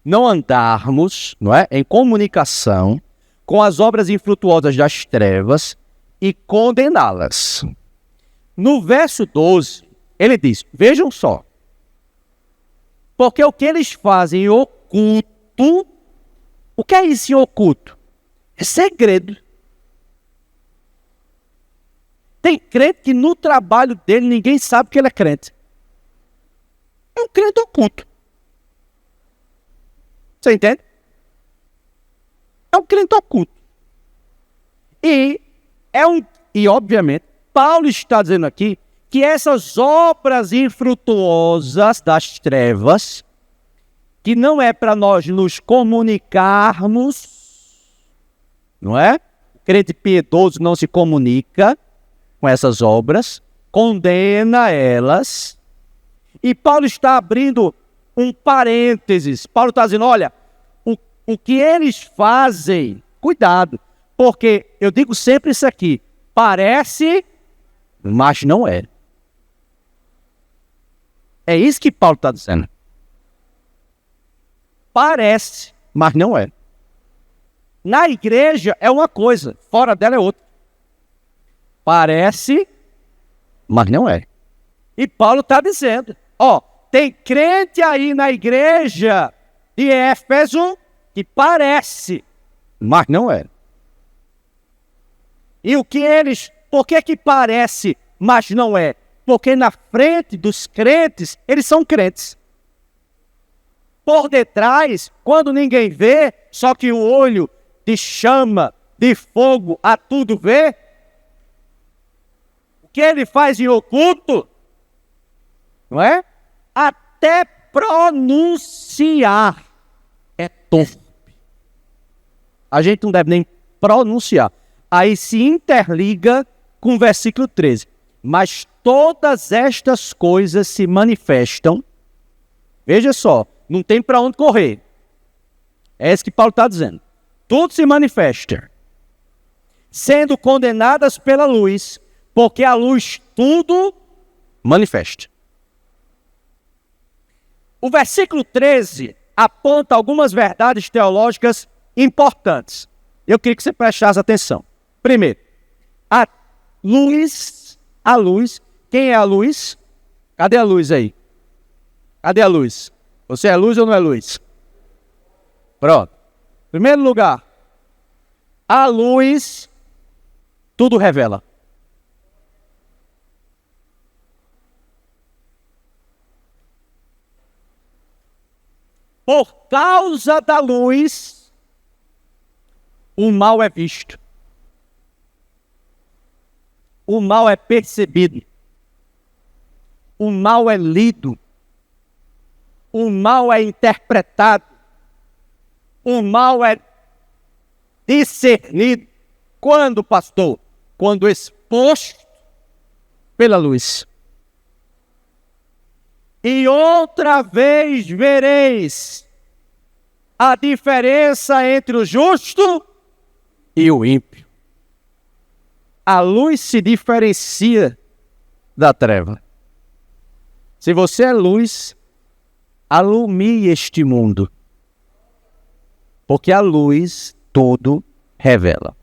não andarmos, não é, em comunicação com as obras infrutuosas das trevas e condená-las. No verso 12, ele diz, vejam só, porque o que eles fazem em oculto, o que é isso em oculto? É segredo. Tem crente que no trabalho dele ninguém sabe que ele é crente. É um crente oculto. Você entende? É um crente oculto. E obviamente, Paulo está dizendo aqui que essas obras infrutuosas das trevas, que não é para nós nos comunicarmos, não é? O crente piedoso não se comunica com essas obras, condena elas. E Paulo está abrindo um parênteses. Paulo está dizendo, olha, o que eles fazem, cuidado, porque eu digo sempre isso aqui, parece, mas não é. É isso que Paulo está dizendo. Parece, mas não é. Na igreja é uma coisa, fora dela é outra. Parece, mas não é. E Paulo está dizendo, tem crente aí na igreja de Éfeso que parece, mas não é. E por que parece, mas não é? Porque na frente dos crentes, eles são crentes. Por detrás, quando ninguém vê, só que o olho de chama, de fogo, a tudo vê, o que ele faz em oculto, não é? Até pronunciar é torpe. A gente não deve nem pronunciar. Aí se interliga com o versículo 13. Mas todas estas coisas se manifestam. Veja só, não tem para onde correr. É isso que Paulo está dizendo. Tudo se manifesta, sendo condenadas pela luz, porque a luz tudo manifesta. O versículo 13 aponta algumas verdades teológicas importantes. Eu queria que você prestasse atenção. Primeiro, a luz, quem é a luz? Cadê a luz aí? Cadê a luz? Você é luz ou não é luz? Pronto. Primeiro lugar, a luz tudo revela. Por causa da luz, o mal é visto. O mal é percebido. O mal é lido. O mal é interpretado. O mal é discernido. Quando, pastor? Quando exposto pela luz. E outra vez vereis a diferença entre o justo e o ímpio. A luz se diferencia da treva. Se você é luz, alumie este mundo, porque a luz tudo revela.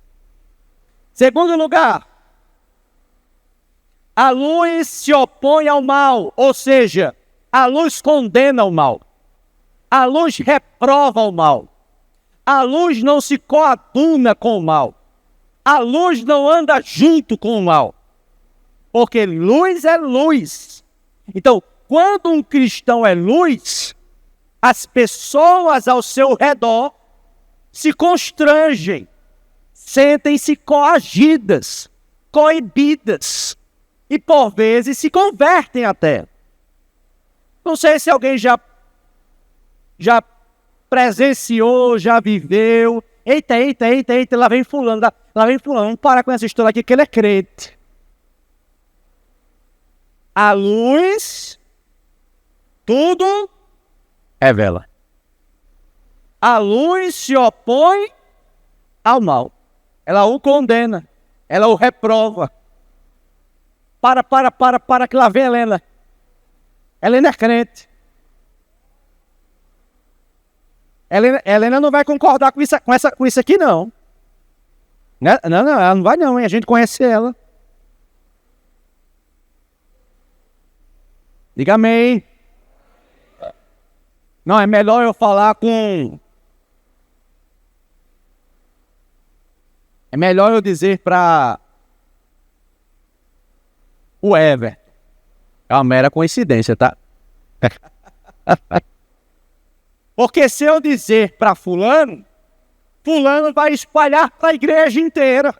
Segundo lugar, a luz se opõe ao mal, ou seja, a luz condena o mal. A luz reprova o mal. A luz não se coaduna com o mal. A luz não anda junto com o mal. Porque luz é luz. Então, quando um cristão é luz, as pessoas ao seu redor se constrangem, sentem-se coagidas, coibidas e por vezes se convertem até. Não sei se alguém já presenciou, já viveu. Eita, lá vem fulano, Vamos parar com essa história aqui que ele é crente. A luz, tudo revela. A luz se opõe ao mal. Ela o condena. Ela o reprova. Para, que lá vem Helena. Helena é crente. Helena não vai concordar com isso aqui, não. Não, ela não vai não, hein? A gente conhece ela. Diga amém. Não, é melhor eu falar com... É melhor eu dizer para o Ever. É uma mera coincidência, tá? Porque se eu dizer para fulano vai espalhar para a igreja inteira.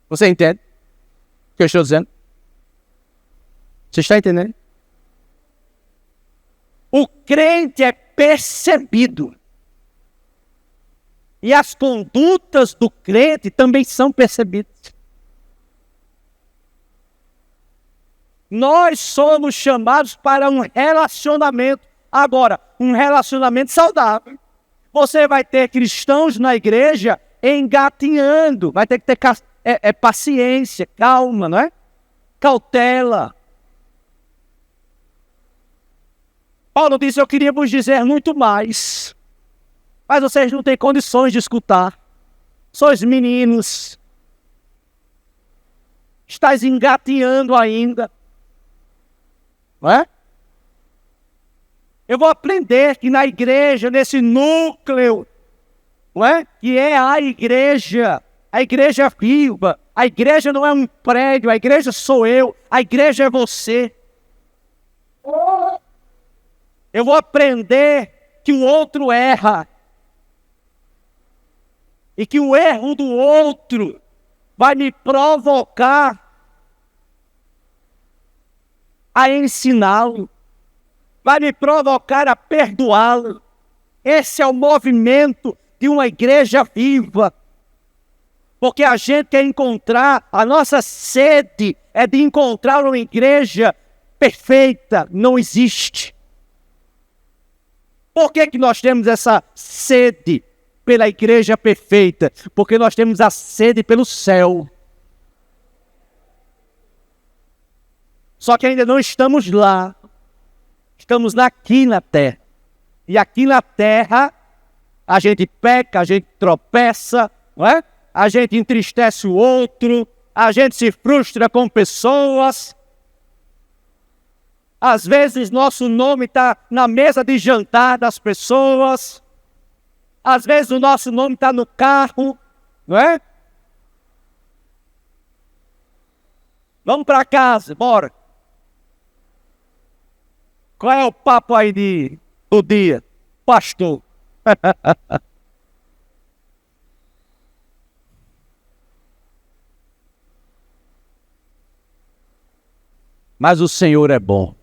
Você entende o que eu estou dizendo? Você está entendendo? O crente é percebido. E as condutas do crente também são percebidas. Nós somos chamados para um relacionamento. Agora, um relacionamento saudável. Você vai ter cristãos na igreja engatinhando. Vai ter que ter paciência, calma, não é? Cautela. Paulo disse, eu queria vos dizer muito mais. Mas vocês não têm condições de escutar. Sois meninos. Estais engateando ainda. Não é? Eu vou aprender que na igreja, nesse núcleo, não é? Que é a igreja viva. A igreja não é um prédio, a igreja sou eu, a igreja é você. Eu vou aprender que o outro erra. E que o erro do outro vai me provocar a ensiná-lo. Vai me provocar a perdoá-lo. Esse é o movimento de uma igreja viva. Porque a gente quer encontrar, a nossa sede é de encontrar uma igreja perfeita. Não existe. Por que nós temos essa sede pela igreja perfeita? Porque nós temos a sede pelo céu. Só que ainda não estamos lá. Estamos aqui na terra. E aqui na terra, a gente peca, a gente tropeça, não é? A gente entristece o outro, a gente se frustra com pessoas. Às vezes nosso nome está na mesa de jantar das pessoas. Às vezes o nosso nome está no carro, não é? Vamos para casa, bora. Qual é o papo aí do dia? Pastor. Mas o Senhor é bom.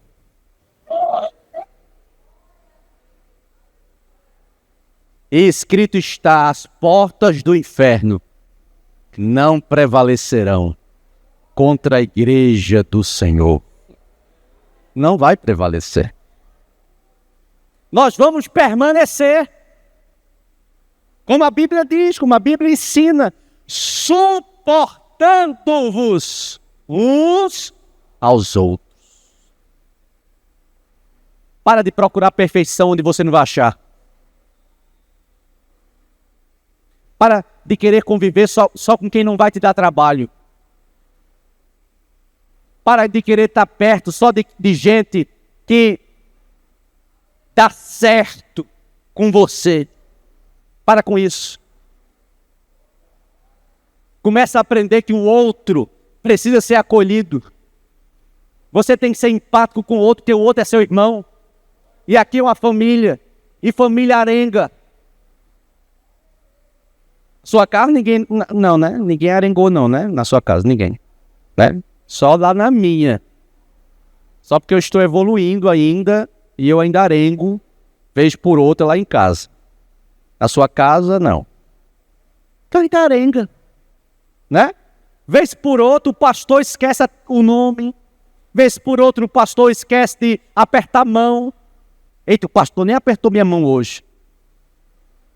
E escrito está, as portas do inferno não prevalecerão contra a igreja do Senhor. Não vai prevalecer. Nós vamos permanecer. Como a Bíblia diz, como a Bíblia ensina, suportando-vos uns aos outros. Para de procurar perfeição onde você não vai achar. Para de querer conviver só com quem não vai te dar trabalho. Para de querer estar perto só de gente que dá certo com você. Para com isso. Começa a aprender que o outro precisa ser acolhido. Você tem que ser empático com o outro, porque o outro é seu irmão. E aqui uma família, e família arenga. Sua casa ninguém, não, né? Ninguém arengou não, né? Na sua casa, ninguém. Né? Só lá na minha. Só porque eu estou evoluindo ainda, e eu ainda arengo, vez por outra lá em casa. Na sua casa, não. Então ainda arenga. Né? Vez por outra o pastor esquece o nome. Vez por outra o pastor esquece de apertar a mão. Eita, o pastor nem apertou minha mão hoje.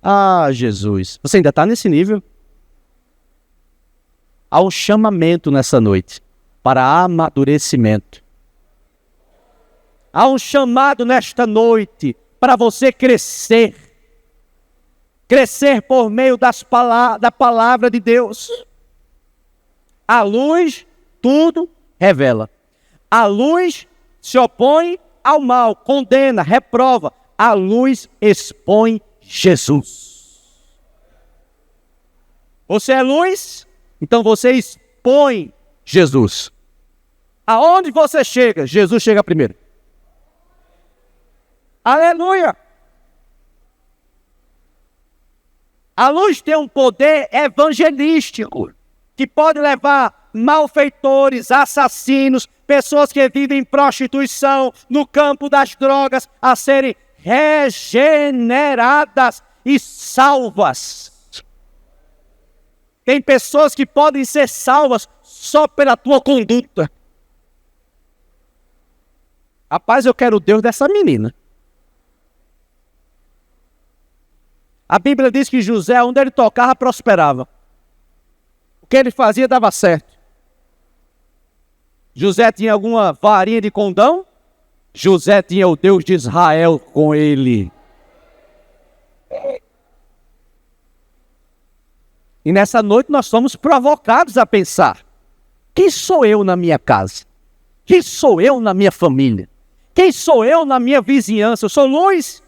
Ah, Jesus. Você ainda está nesse nível? Há um chamamento nessa noite para amadurecimento. Há um chamado nesta noite para você crescer. Crescer por meio da palavra de Deus. A luz tudo revela. A luz se opõe ao mal, condena, reprova. A luz expõe Jesus. Você é luz, então você expõe Jesus. Aonde você chega, Jesus chega primeiro. Aleluia! A luz tem um poder evangelístico que pode levar malfeitores, assassinos, pessoas que vivem em prostituição, no campo das drogas, a serem regeneradas e salvas. Tem pessoas que podem ser salvas só pela tua conduta. Rapaz, eu quero o Deus dessa menina. A Bíblia diz que José, onde ele tocava, prosperava. O que ele fazia dava certo. José tinha alguma varinha de condão? José tinha o Deus de Israel com ele. E nessa noite nós somos provocados a pensar: quem sou eu na minha casa? Quem sou eu na minha família? Quem sou eu na minha vizinhança? Eu sou luz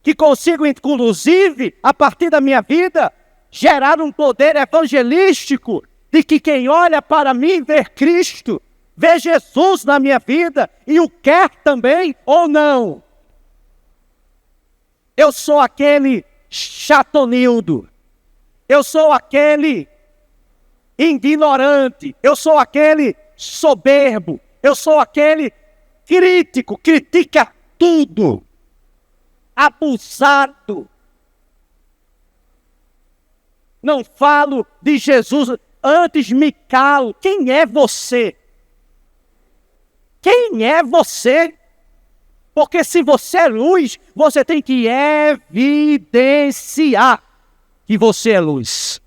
que consigo, inclusive, a partir da minha vida, gerar um poder evangelístico de que quem olha para mim vê Cristo, vê Jesus na minha vida e o quer também ou não. Eu sou aquele chatonildo, eu sou aquele ignorante, eu sou aquele soberbo, eu sou aquele crítico, critica tudo, abusado. Não falo de Jesus, antes me calo. Quem é você? Quem é você? Porque se você é luz, você tem que evidenciar que você é luz.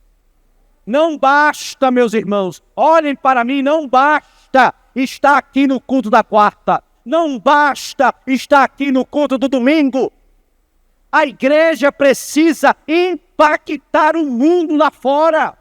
Não basta, meus irmãos, olhem para mim, não basta estar aqui no culto da quarta. Não basta estar aqui no culto do domingo. A igreja precisa impactar o mundo lá fora.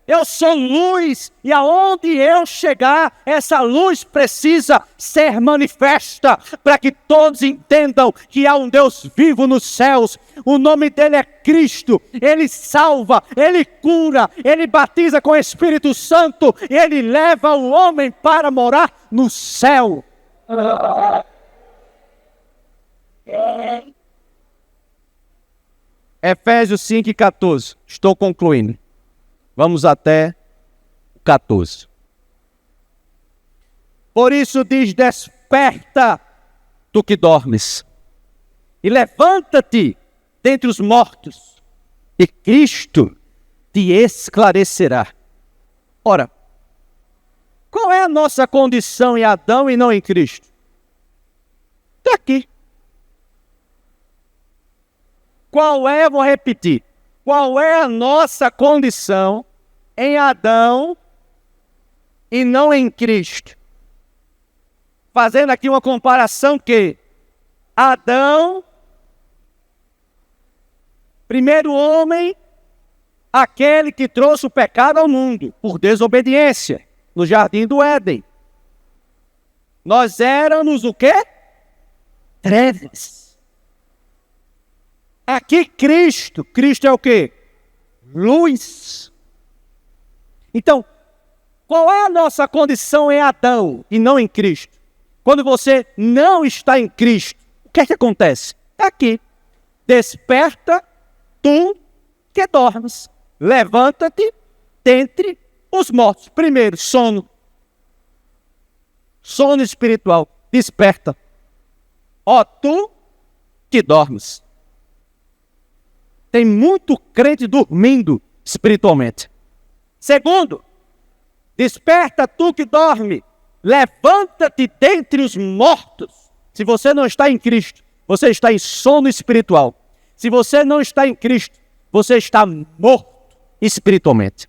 Eu sou luz e aonde eu chegar, essa luz precisa ser manifesta para que todos entendam que há um Deus vivo nos céus. O nome dele é Cristo. Ele salva, ele cura, ele batiza com o Espírito Santo e ele leva o homem para morar no céu. Efésios 5:14. Estou concluindo. Vamos até 14. Por isso diz: desperta, tu que dormes, e levanta-te dentre os mortos, e Cristo te esclarecerá. Ora, qual é a nossa condição em Adão e não em Cristo? Está aqui. Qual é, vou repetir, qual é a nossa condição em Adão e não em Cristo? Fazendo aqui uma comparação que Adão, primeiro homem, aquele que trouxe o pecado ao mundo por desobediência, no jardim do Éden. Nós éramos o quê? Trevas. Aqui Cristo é o quê? Luz. Então, qual é a nossa condição em Adão e não em Cristo? quando você não está em Cristo, o que é que acontece? É aqui. Desperta, tu que dormes. Levanta-te dentre os mortos. Primeiro, sono. Sono espiritual. Desperta. Ó, tu que dormes. Tem muito crente dormindo espiritualmente. Segundo, desperta tu que dorme. Levanta-te dentre os mortos. Se você não está em Cristo, você está em sono espiritual. Se você não está em Cristo, você está morto espiritualmente.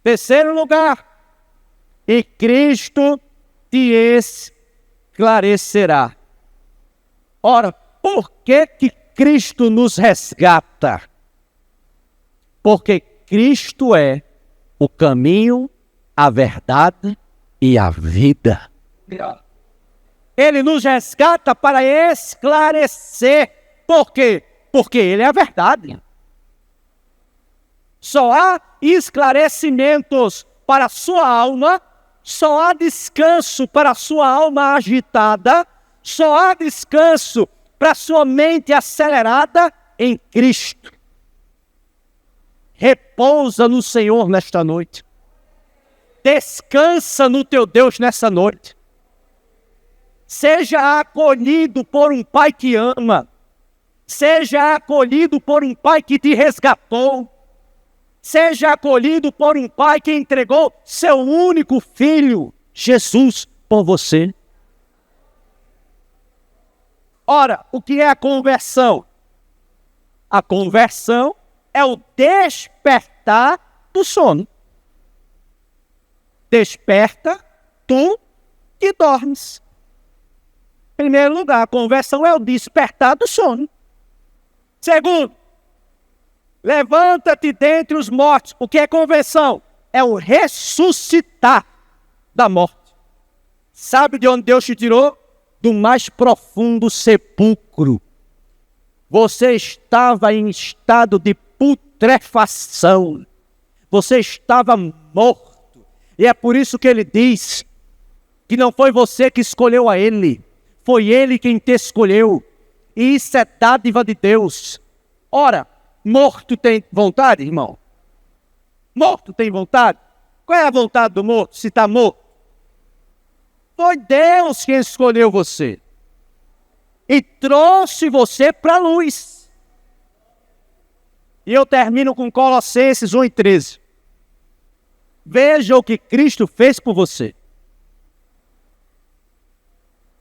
Terceiro lugar, e Cristo te esclarecerá. Ora, por que Cristo nos resgata? Porque Cristo é o caminho, a verdade e a vida. Ele nos resgata para esclarecer. Por quê? Porque Ele é a verdade. Só há esclarecimentos para a sua alma, só há descanso para a sua alma agitada, só há descanso para a sua mente acelerada em Cristo. Repousa no Senhor nesta noite. Descansa no teu Deus nessa noite. Seja acolhido por um Pai que ama. Seja acolhido por um Pai que te resgatou. Seja acolhido por um Pai que entregou seu único Filho, Jesus, por você. Ora, o que é a conversão? A conversão é o despertar do sono. Desperta, tu que dormes. Em primeiro lugar, a conversão é o despertar do sono. Segundo, levanta-te dentre os mortos. O que é conversão? É o ressuscitar da morte. Sabe de onde Deus te tirou? Do mais profundo sepulcro. Você estava em estado de putrefação. Você estava morto. E é por isso que ele diz que não foi você que escolheu a ele. Foi ele quem te escolheu. E isso é dádiva de Deus. Ora, morto tem vontade, irmão? Morto tem vontade? Qual é a vontade do morto, se está morto? Foi Deus quem escolheu você. E trouxe você para a luz. E eu termino com Colossenses 1:13. Veja o que Cristo fez por você.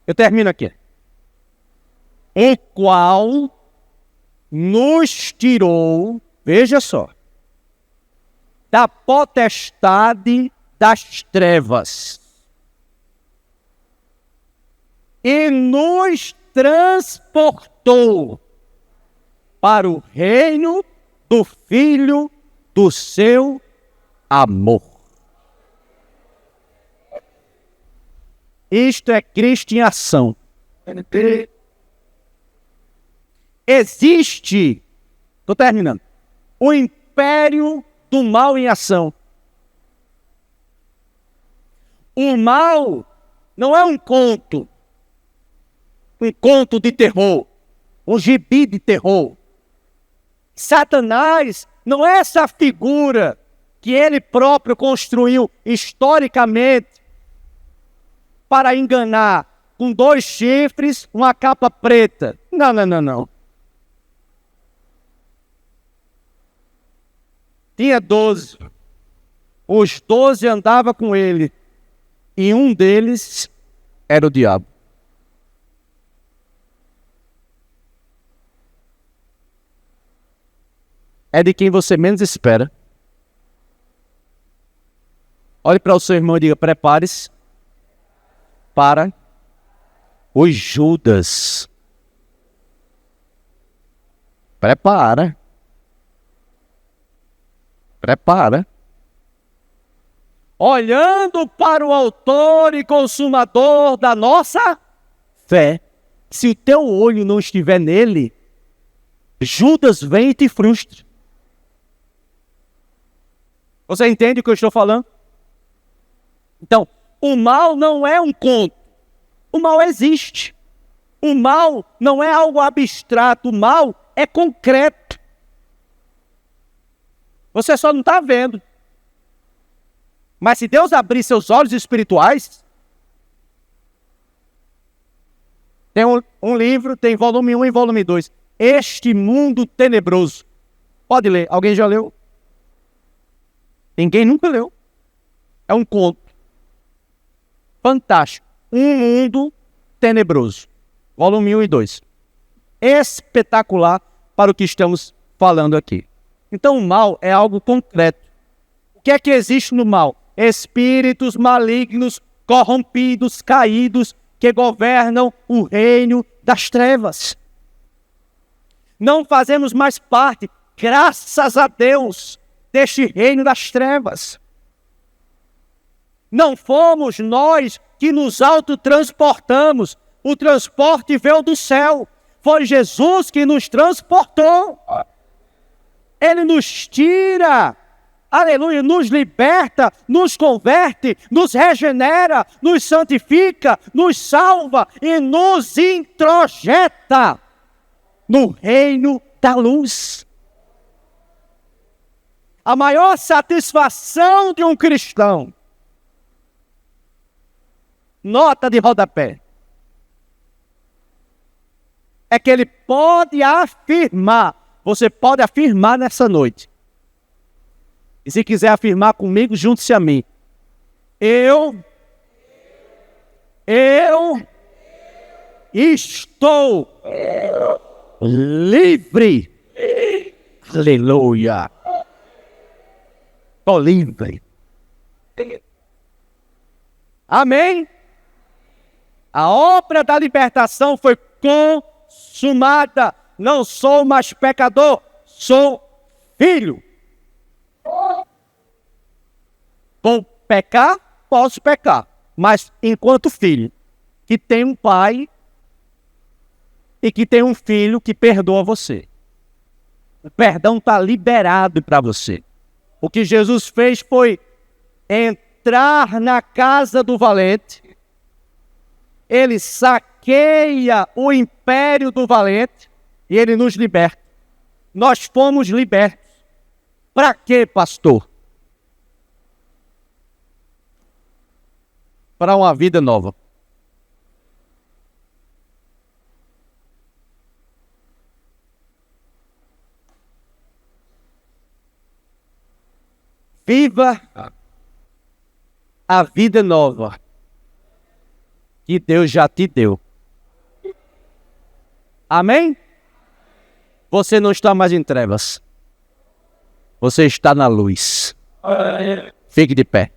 Eu termino aqui. O qual nos tirou, veja só, da potestade das trevas e nos transportou para o reino do Filho do seu amor. Isto é Cristo em ação. Existe, estou terminando, o império do mal em ação. O mal não é um conto de terror, um gibi de terror. Satanás não é essa figura que ele próprio construiu historicamente para enganar, com 2 chifres, uma capa preta. Não. Tinha 12. Os 12 andavam com ele. E um deles era o diabo. É de quem você menos espera. Olhe para o seu irmão e diga: prepare-se para os Judas. Prepara. Olhando para o autor e consumador da nossa fé. Se o teu olho não estiver nele, Judas vem e te frustra. Você entende o que eu estou falando? Então, O mal não é um conto. O mal existe. O mal não é algo abstrato. O mal é concreto. Você só não está vendo. Mas se Deus abrir seus olhos espirituais, tem um livro, tem volume 1 e volume 2. Este Mundo Tenebroso. Pode ler. Alguém já leu? Ninguém nunca leu. É um conto. Fantástico. Um Mundo Tenebroso. Volume 1 e 2. Espetacular para o que estamos falando aqui. Então o mal é algo concreto. O que é que existe no mal? Espíritos malignos, corrompidos, caídos, que governam o reino das trevas. Não fazemos mais parte, graças a Deus, deste reino das trevas. Não fomos nós que nos autotransportamos. O transporte veio do céu. Foi Jesus que nos transportou. Ele nos tira, aleluia, nos liberta, nos converte, nos regenera, nos santifica, nos salva e nos introjeta no reino da luz. A maior satisfação de um cristão, nota de rodapé, é que ele pode afirmar, você pode afirmar nessa noite, e se quiser afirmar comigo, junte-se a mim. Eu estou livre. Aleluia. Estou livre. Amém? A obra da libertação foi consumada. Não sou mais pecador, sou filho. Vou pecar? Posso pecar. Mas enquanto filho, que tem um pai e que tem um filho que perdoa você. O perdão está liberado para você. O que Jesus fez foi entrar na casa do valente. Ele saqueia o império do valente e ele nos liberta. Nós fomos libertos. Para quê, pastor? Para uma vida nova. Viva a vida nova que Deus já te deu. Amém? Você não está mais em trevas. Você está na luz. Fique de pé.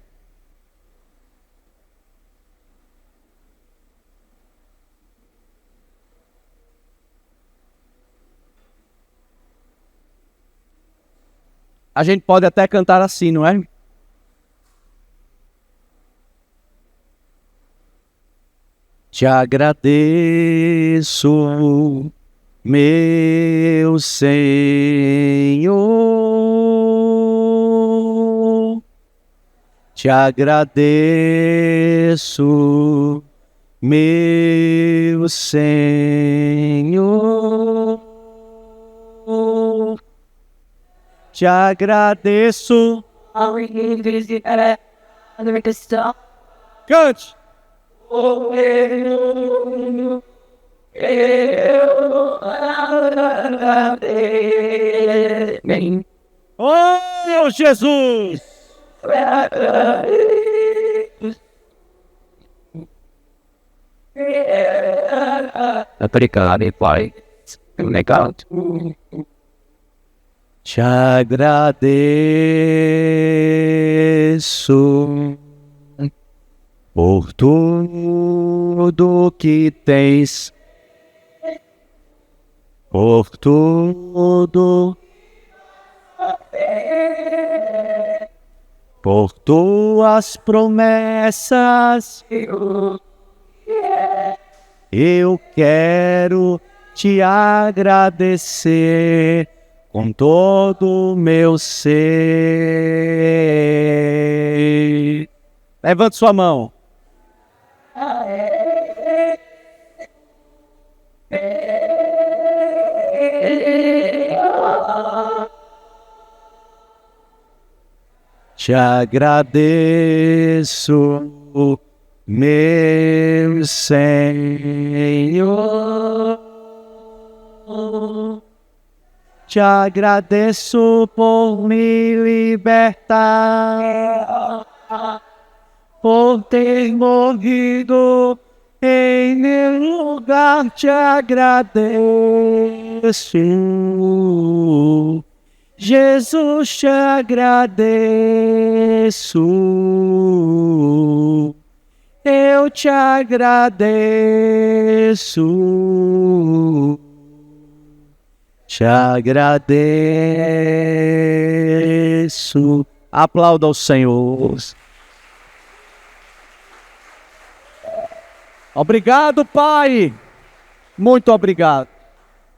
A gente pode até cantar assim, não é? Te agradeço, meu Senhor. Te agradeço, meu Senhor. Te agradeço. Cante. Oh, Jesus! Obrigado, Pai. Legal. Te agradeço por tudo que tens, por tudo, por tuas promessas. Eu quero te agradecer com todo o meu ser. Levante sua mão. Te agradeço, meu Senhor. Te agradeço por me libertar, por ter morrido em meu lugar. Te agradeço, Jesus, te agradeço. Eu te agradeço. Te agradeço. Aplauda ao Senhor. Obrigado, Pai. Muito obrigado.